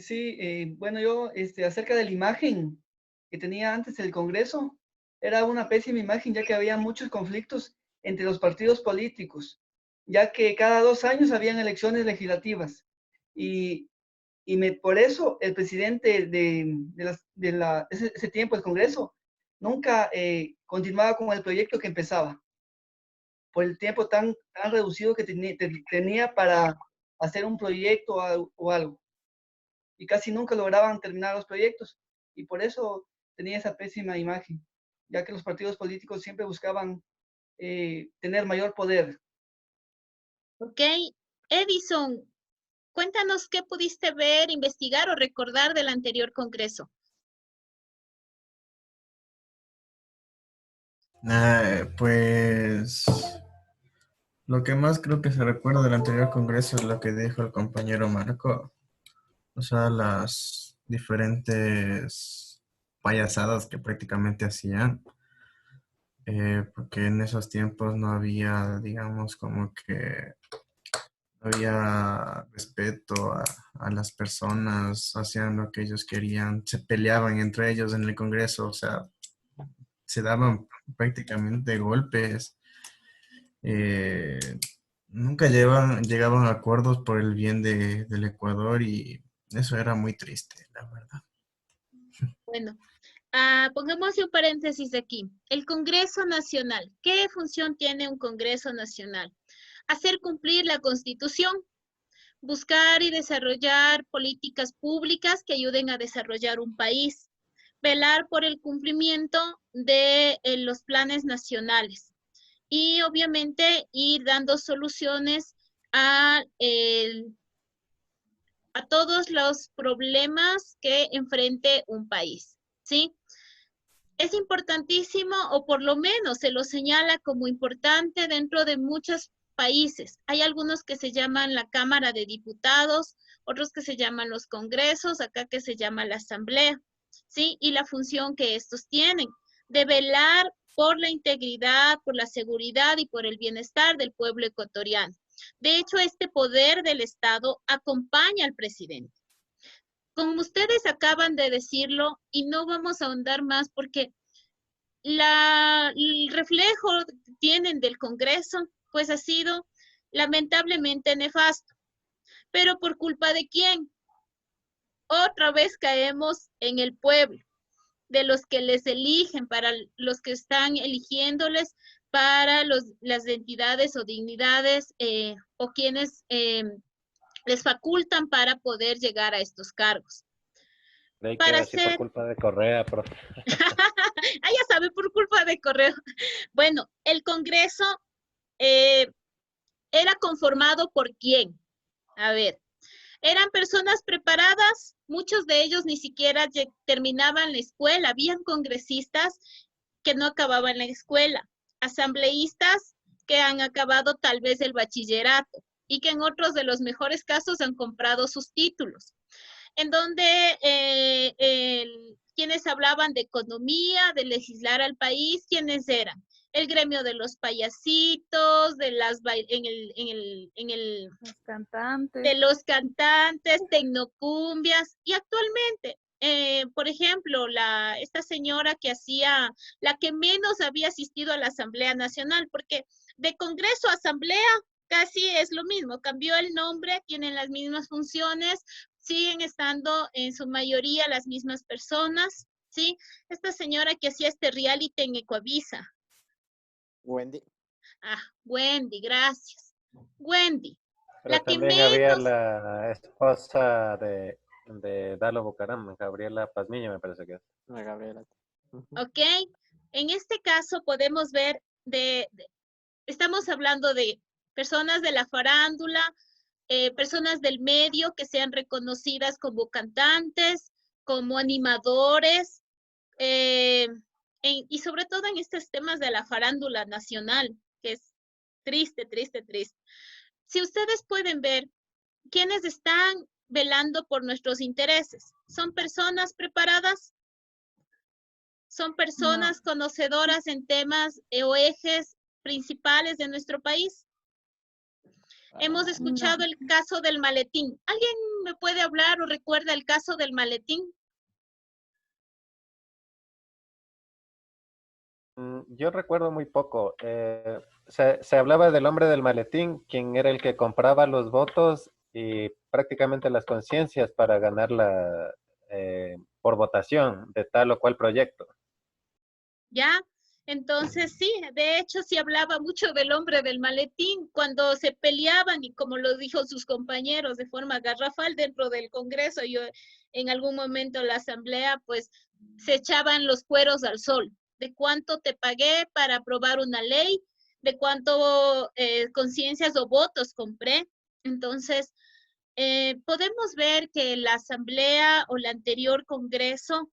Sí, bueno, yo acerca de la imagen que tenía antes el Congreso, era una pésima imagen ya que había muchos conflictos entre los partidos políticos, ya que cada 2 años habían elecciones legislativas. Por eso el presidente de ese tiempo, el Congreso, nunca continuaba con el proyecto que empezaba, por el tiempo tan reducido que tenía para hacer un proyecto o algo. Y casi nunca lograban terminar los proyectos. Y por eso tenía esa pésima imagen, ya que los partidos políticos siempre buscaban tener mayor poder. Ok, Edison, cuéntanos qué pudiste ver, investigar o recordar del anterior congreso. Pues lo que más creo que se recuerda del anterior congreso es lo que dijo el compañero Marco. O sea, las diferentes payasadas que prácticamente hacían. porque en esos tiempos no había, digamos, como que no había respeto a las personas, hacían lo que ellos querían, se peleaban entre ellos en el Congreso, o sea, se daban prácticamente golpes, eh, nunca llegaban a acuerdos por el bien del Ecuador y eso era muy triste, la verdad. Bueno, pongamos un paréntesis aquí. El Congreso Nacional. ¿Qué función tiene un Congreso Nacional? Hacer cumplir la Constitución, buscar y desarrollar políticas públicas que ayuden a desarrollar un país, velar por el cumplimiento de los planes nacionales y obviamente ir dando soluciones a, a todos los problemas que enfrente un país, ¿sí? Es importantísimo, o por lo menos se lo señala como importante dentro de muchos países. Hay algunos que se llaman la Cámara de Diputados, otros que se llaman los congresos, acá que se llama la Asamblea, ¿sí? Y la función que estos tienen, de velar por la integridad, por la seguridad y por el bienestar del pueblo ecuatoriano. De hecho, este poder del Estado acompaña al presidente. Como ustedes acaban de decirlo, y no vamos a ahondar más porque el reflejo que tienen del Congreso, pues ha sido lamentablemente nefasto. ¿Pero por culpa de quién? Otra vez caemos en el pueblo, de los que les eligen, para los que están eligiéndoles, para las entidades o dignidades o quienes les facultan para poder llegar a estos cargos. Leí que Para era así por ser... culpa de Correa, profe. Ah, ya sabe, por culpa de Correa. Bueno, el Congreso era conformado por quién. A ver, eran personas preparadas, muchos de ellos ni siquiera terminaban la escuela, habían congresistas que no acababan la escuela, asambleístas que han acabado tal vez el bachillerato y que en otros de los mejores casos han comprado sus títulos, en donde quienes hablaban de economía, de legislar al país, ¿quiénes eran? El gremio de los payasitos, de las Los cantantes. de los cantantes, tecnocumbias, y actualmente, por ejemplo, esta señora que hacía, la que menos había asistido a la Asamblea Nacional, porque de Congreso a Asamblea casi es lo mismo, cambió el nombre, tienen las mismas funciones, siguen estando en su mayoría las mismas personas, ¿sí? Esta señora que hacía este reality en Ecuavisa. Wendy. Ah, Wendy, gracias. Wendy. Pero La que también había menos... la esposa de Dalo Bucaram, Gabriela Pazmiño, me parece que es. La Gabriela. ¿Ok? En este caso podemos ver estamos hablando de personas de la farándula, personas del medio que sean reconocidas como cantantes, como animadores, y sobre todo en estos temas de la farándula nacional, que es triste, triste, triste. Si ustedes pueden ver, ¿quiénes están velando por nuestros intereses? ¿Son personas preparadas? ¿Son personas conocedoras en temas o ejes principales de nuestro país? Hemos escuchado el caso del maletín. ¿Alguien me puede hablar o recuerda el caso del maletín? Yo recuerdo muy poco. Se hablaba del hombre del maletín, quien era el que compraba los votos y prácticamente las conciencias para ganarla por votación de tal o cual proyecto. ¿Ya? Entonces sí, de hecho sí hablaba mucho del hombre del maletín cuando se peleaban y como lo dijo sus compañeros de forma garrafal dentro del Congreso, yo en algún momento la asamblea pues se echaban los cueros al sol, de cuánto te pagué para aprobar una ley, de cuánto conciencias o votos compré. Entonces podemos ver que la asamblea o el anterior Congreso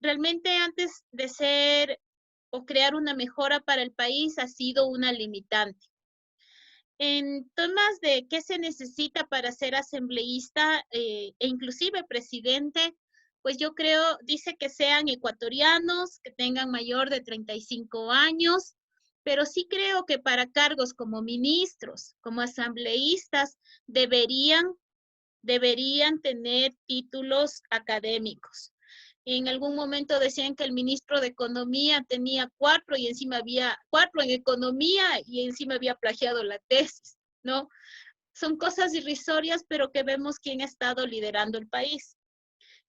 realmente antes de ser o crear una mejora para el país ha sido una limitante. En temas de qué se necesita para ser asambleísta e inclusive presidente, pues yo creo, dice que sean ecuatorianos, que tengan mayor de 35 años, pero sí creo que para cargos como ministros, como asambleístas, deberían tener títulos académicos. En algún momento decían que el ministro de Economía tenía 4 y encima había 4 en Economía y encima había plagiado la tesis, ¿no? Son cosas irrisorias, pero que vemos quién ha estado liderando el país.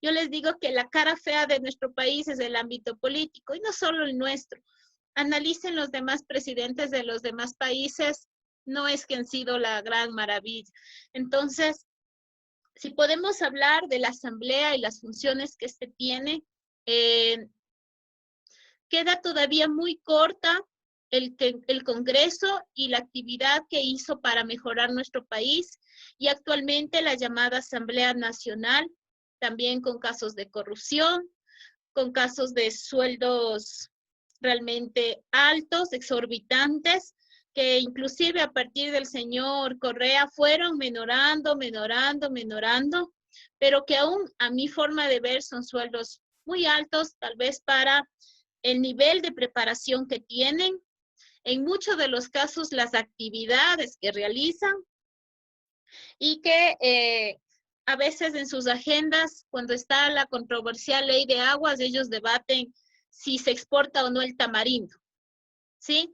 Yo les digo que la cara fea de nuestro país es el ámbito político, y no solo el nuestro. Analicen los demás presidentes de los demás países, no es que han sido la gran maravilla. Entonces, si podemos hablar de la asamblea y las funciones que este tiene, queda todavía muy corta el Congreso y la actividad que hizo para mejorar nuestro país, y actualmente la llamada Asamblea Nacional, también con casos de corrupción, con casos de sueldos realmente altos, exorbitantes, que inclusive a partir del señor Correa fueron menorando, pero que aún a mi forma de ver son sueldos muy altos, tal vez para el nivel de preparación que tienen, en muchos de los casos las actividades que realizan, y que a veces en sus agendas, cuando está la controversial ley de aguas, ellos debaten si se exporta o no el tamarindo, ¿sí?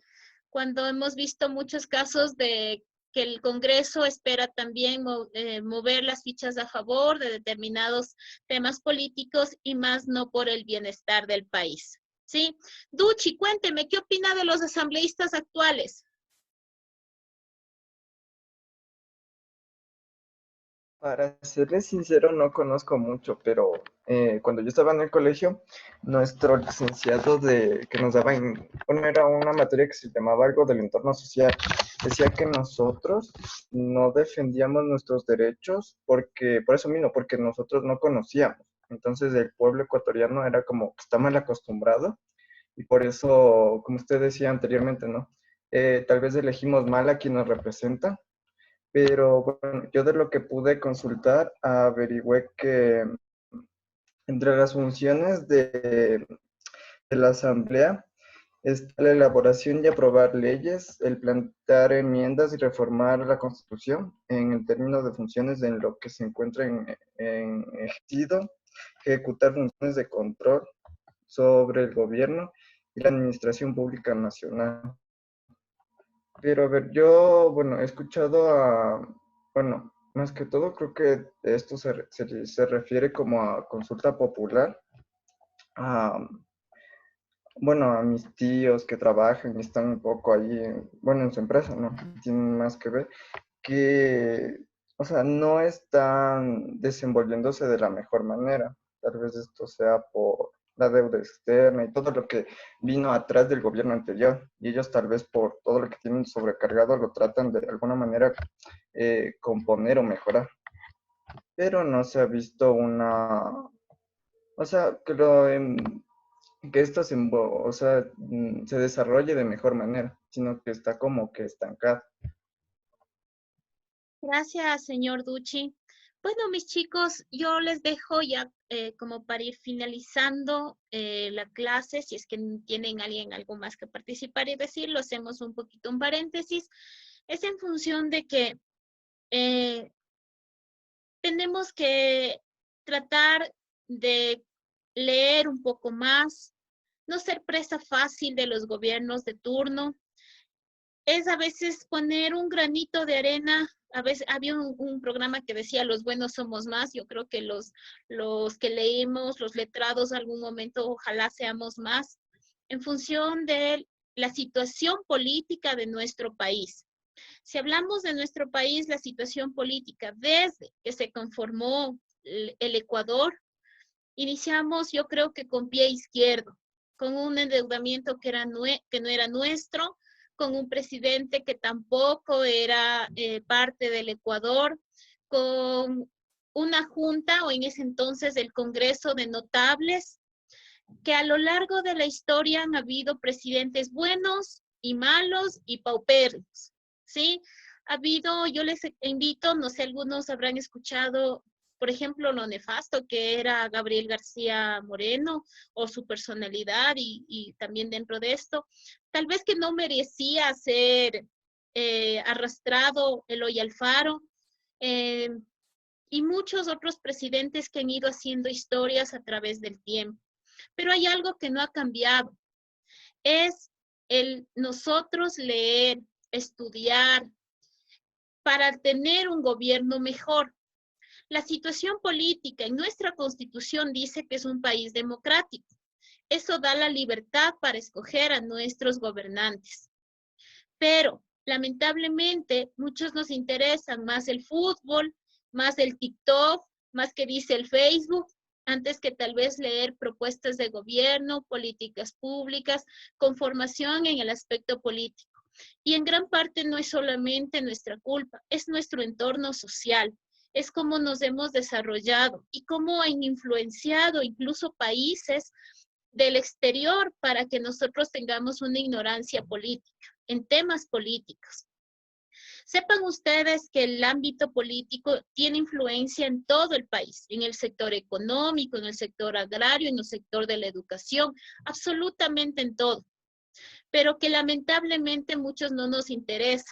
Cuando hemos visto muchos casos de que el Congreso espera también mover las fichas a favor de determinados temas políticos y más no por el bienestar del país, ¿sí? Duchi, cuénteme, ¿qué opina de los asambleístas actuales? Para serles sincero, no conozco mucho, pero cuando yo estaba en el colegio, nuestro licenciado que nos daba, bueno, era una materia que se llamaba algo del entorno social, decía que nosotros no defendíamos nuestros derechos por eso mismo, porque nosotros no conocíamos. Entonces el pueblo ecuatoriano era como que está mal acostumbrado, y por eso, como usted decía anteriormente, ¿no? Tal vez elegimos mal a quien nos representa. Pero bueno, yo de lo que pude consultar, averigüé que entre las funciones de la Asamblea está la elaboración y aprobar leyes, el plantear enmiendas y reformar la Constitución en el término de funciones en lo que se encuentra en ejercicio, ejecutar funciones de control sobre el gobierno y la administración pública nacional. Pero a ver, yo, bueno, he escuchado bueno, más que todo creo que esto se refiere como a consulta popular, a, bueno, a mis tíos que trabajan y están un poco ahí, bueno, en su empresa, ¿no? Tienen más que ver, que, o sea, no están desenvolviéndose de la mejor manera. Tal vez esto sea por la deuda externa y todo lo que vino atrás del gobierno anterior. Y ellos tal vez por todo lo que tienen sobrecargado lo tratan de alguna manera componer o mejorar. Pero no se ha visto o sea, que esto se desarrolle de mejor manera, sino que está como que estancado. Gracias, señor Duchi. Bueno, mis chicos, yo les dejo ya como para ir finalizando la clase. Si es que tienen algo más que participar y decir, lo hacemos un poquito un paréntesis. Es en función de que tenemos que tratar de leer un poco más, no ser presa fácil de los gobiernos de turno. Es a veces poner un granito de arena. A veces había un programa que decía los buenos somos más. Yo creo que los que leímos, los letrados, algún momento ojalá seamos más, en función de la situación política de nuestro país. Si hablamos de nuestro país, la situación política desde que se conformó el Ecuador, iniciamos yo creo que con pie izquierdo, con un endeudamiento que no era nuestro, con un presidente que tampoco era parte del Ecuador, con una junta o en ese entonces el Congreso de Notables, que a lo largo de la historia han habido presidentes buenos y malos y paupérrimos, ¿sí? Ha habido, yo les invito, no sé, algunos habrán escuchado por ejemplo, lo nefasto que era Gabriel García Moreno o su personalidad y también dentro de esto, tal vez que no merecía ser arrastrado Eloy Alfaro, eh, y muchos otros presidentes que han ido haciendo historias a través del tiempo. Pero hay algo que no ha cambiado, es el nosotros leer, estudiar, para tener un gobierno mejor. La situación política en nuestra Constitución dice que es un país democrático. Eso da la libertad para escoger a nuestros gobernantes. Pero, lamentablemente, muchos nos interesan más el fútbol, más el TikTok, más que dice el Facebook, antes que tal vez leer propuestas de gobierno, políticas públicas, con formación en el aspecto político. Y en gran parte no es solamente nuestra culpa, es nuestro entorno social, es cómo nos hemos desarrollado y cómo han influenciado incluso países del exterior para que nosotros tengamos una ignorancia política en temas políticos. Sepan ustedes que el ámbito político tiene influencia en todo el país, en el sector económico, en el sector agrario, en el sector de la educación, absolutamente en todo, pero que lamentablemente muchos no nos interesa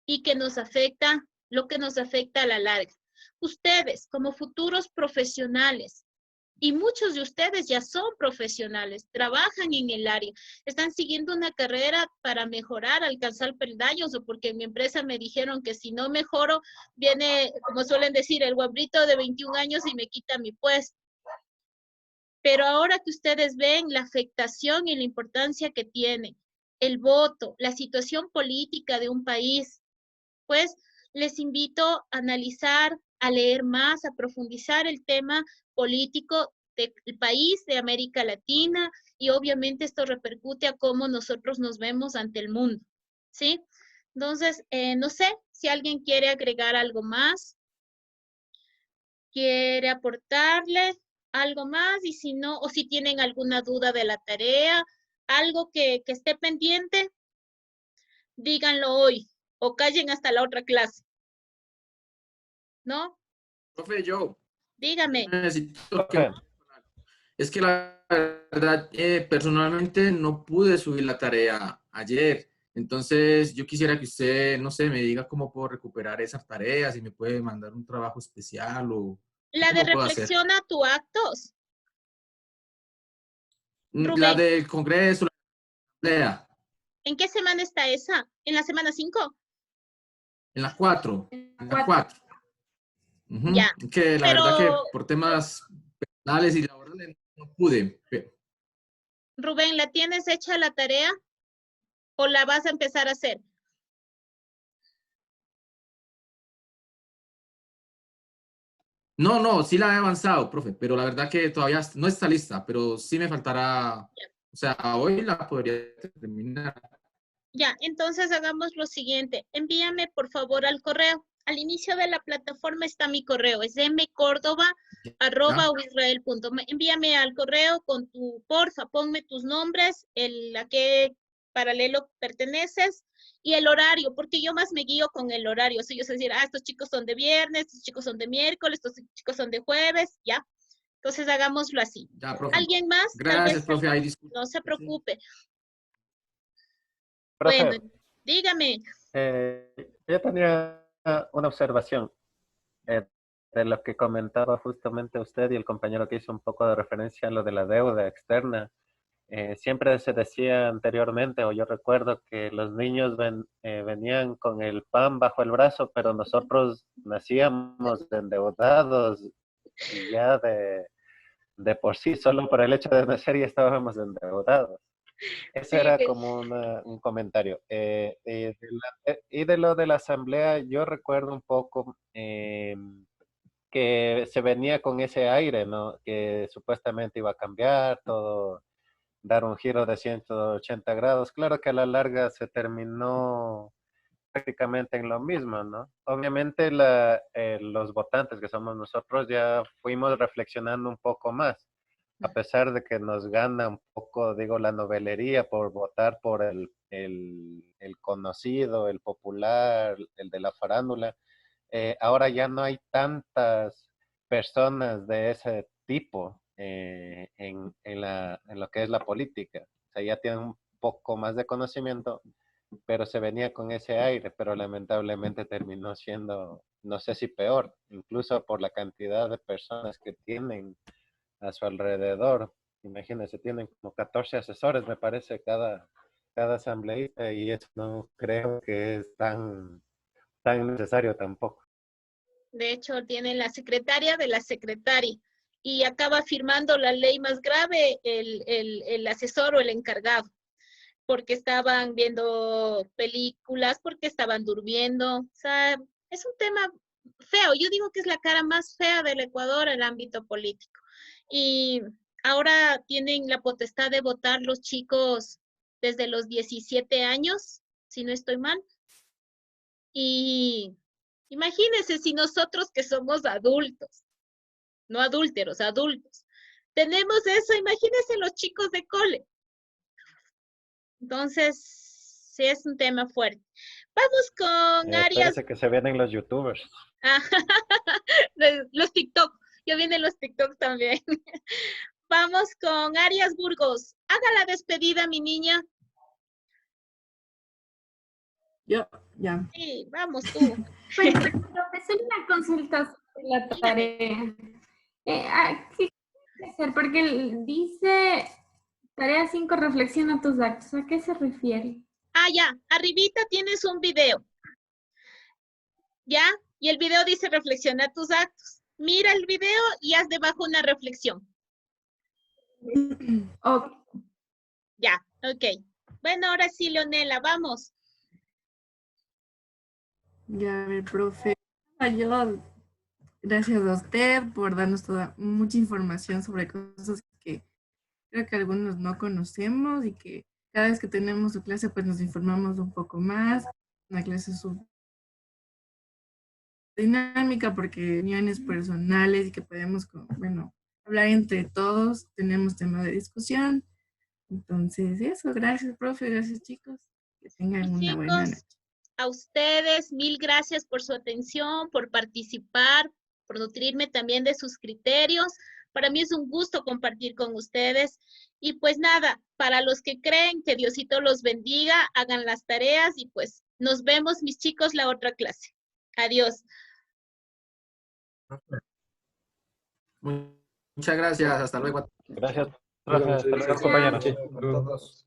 y que nos afecta, lo que nos afecta a la larga. Ustedes, como futuros profesionales, y muchos de ustedes ya son profesionales, trabajan en el área, están siguiendo una carrera para mejorar, alcanzar peldaños, o porque en mi empresa me dijeron que si no mejoro, viene, como suelen decir, el guabrito de 21 años y me quita mi puesto. Pero ahora que ustedes ven la afectación y la importancia que tiene el voto, la situación política de un país, pues les invito a analizar, a leer más, a profundizar el tema político del país, de América Latina, y obviamente esto repercute a cómo nosotros nos vemos ante el mundo, ¿sí? Entonces, no sé si alguien quiere agregar algo más, quiere aportarle algo más, y si no, o si tienen alguna duda de la tarea, algo que esté pendiente, díganlo hoy, o callen hasta la otra clase. ¿No? Profe, yo Dígame. necesito que... Es que la verdad, personalmente no pude subir la tarea ayer. Entonces, yo quisiera que usted, no sé, me diga cómo puedo recuperar esas tareas, si me puede mandar un trabajo especial o La de cómo puedo hacer. reflexión a tu actos. La Rubén, del Congreso, la asamblea, ¿en qué semana está esa? ¿En la semana 5? en las 4. En las 4. Ya. Que la Pero, verdad que por temas personales y laborales no pude. Rubén, ¿la tienes hecha la tarea? ¿O la vas a empezar a hacer? No, no, sí la he avanzado, profe, pero la verdad que todavía no está lista, pero sí me faltará, o sea, hoy la podría terminar. Ya, entonces hagamos lo siguiente. Envíame, por favor, al correo. Al inicio de la plataforma está mi correo. Es mcordova@uisrael.me. Envíame al correo con tu, porfa, ponme tus nombres, a qué paralelo perteneces y el horario, porque yo más me guío con el horario. O sea, yo sé decir, estos chicos son de viernes, estos chicos son de miércoles, estos chicos son de jueves, ¿ya? Entonces hagámoslo así. Ya, profe. ¿Alguien más? Gracias, profe. Ahí disculpe. No se preocupe. Profe, Bueno, dígame. yo tenía una observación de lo que comentaba justamente usted y el compañero que hizo un poco de referencia a lo de la deuda externa. Siempre se decía anteriormente, o yo recuerdo que los niños venían con el pan bajo el brazo, pero nosotros nacíamos endeudados y ya de por sí, solo por el hecho de nacer ya estábamos endeudados. Ese era como un comentario. Y de lo de la asamblea, yo recuerdo un poco que se venía con ese aire, ¿no? Que supuestamente iba a cambiar todo, dar un giro de 180 grados. Claro que a la larga se terminó prácticamente en lo mismo, ¿no? Obviamente los votantes que somos nosotros ya fuimos reflexionando un poco más, a pesar de que nos gana un poco, digo, la novelería por votar por el conocido, el popular, el de la farándula. Ahora ya no hay personas de ese tipo en lo que es la política. O sea, ya tienen un poco más de conocimiento, pero se venía con ese aire, pero lamentablemente terminó siendo, no sé si peor, incluso por la cantidad de personas que tienen a su alrededor. Imagínense, tienen como 14 asesores, me parece, cada asambleísta, y eso no creo que es tan necesario tampoco. De hecho, tienen la secretaria de la secretaria y acaba firmando la ley más grave el asesor o el encargado, porque estaban viendo películas, porque estaban durmiendo. O sea, es un tema feo. Yo digo que es la cara más fea del Ecuador en el ámbito político. Y ahora tienen la potestad de votar los chicos desde los 17 años, si no estoy mal. Y imagínense si nosotros que somos adultos, no adúlteros, adultos, tenemos eso, imagínense los chicos de cole. Entonces, sí es un tema fuerte. Vamos con Arias. Parece que se vienen los youtubers. Los TikTok. Ya vienen los TikTok también. Vamos con Arias Burgos. Haga la despedida, mi niña. Yo, ya. Sí, vamos tú. Pues, profesor, una consulta sobre la tarea. ¿Qué hay que hacer? Porque dice tarea 5, reflexiona tus actos. ¿A qué se refiere? Ah, ya. Arribita tienes un video. ¿Ya? Y el video dice reflexiona tus actos. Mira el video y haz debajo una reflexión. Ok. Ya, ok. Bueno, ahora sí, Leonela, vamos. Ya, a ver, profe. Yo, gracias a usted por darnos mucha información sobre cosas que creo que algunos no conocemos y que cada vez que tenemos su clase pues nos informamos un poco más. Una clase súper dinámica porque reuniones personales y que podemos, bueno, hablar entre todos, tenemos tema de discusión. Entonces, eso, gracias, profe, gracias, chicos. Que tengan una buena noche. A ustedes, mil gracias por su atención, por participar, por nutrirme también de sus criterios. Para mí es un gusto compartir con ustedes. Y pues nada, para los que creen, que Diosito los bendiga, hagan las tareas y pues nos vemos, mis chicos, la otra clase. Adiós. Muchas gracias, hasta luego. Gracias, profe. Hasta luego, compañeros. Todos.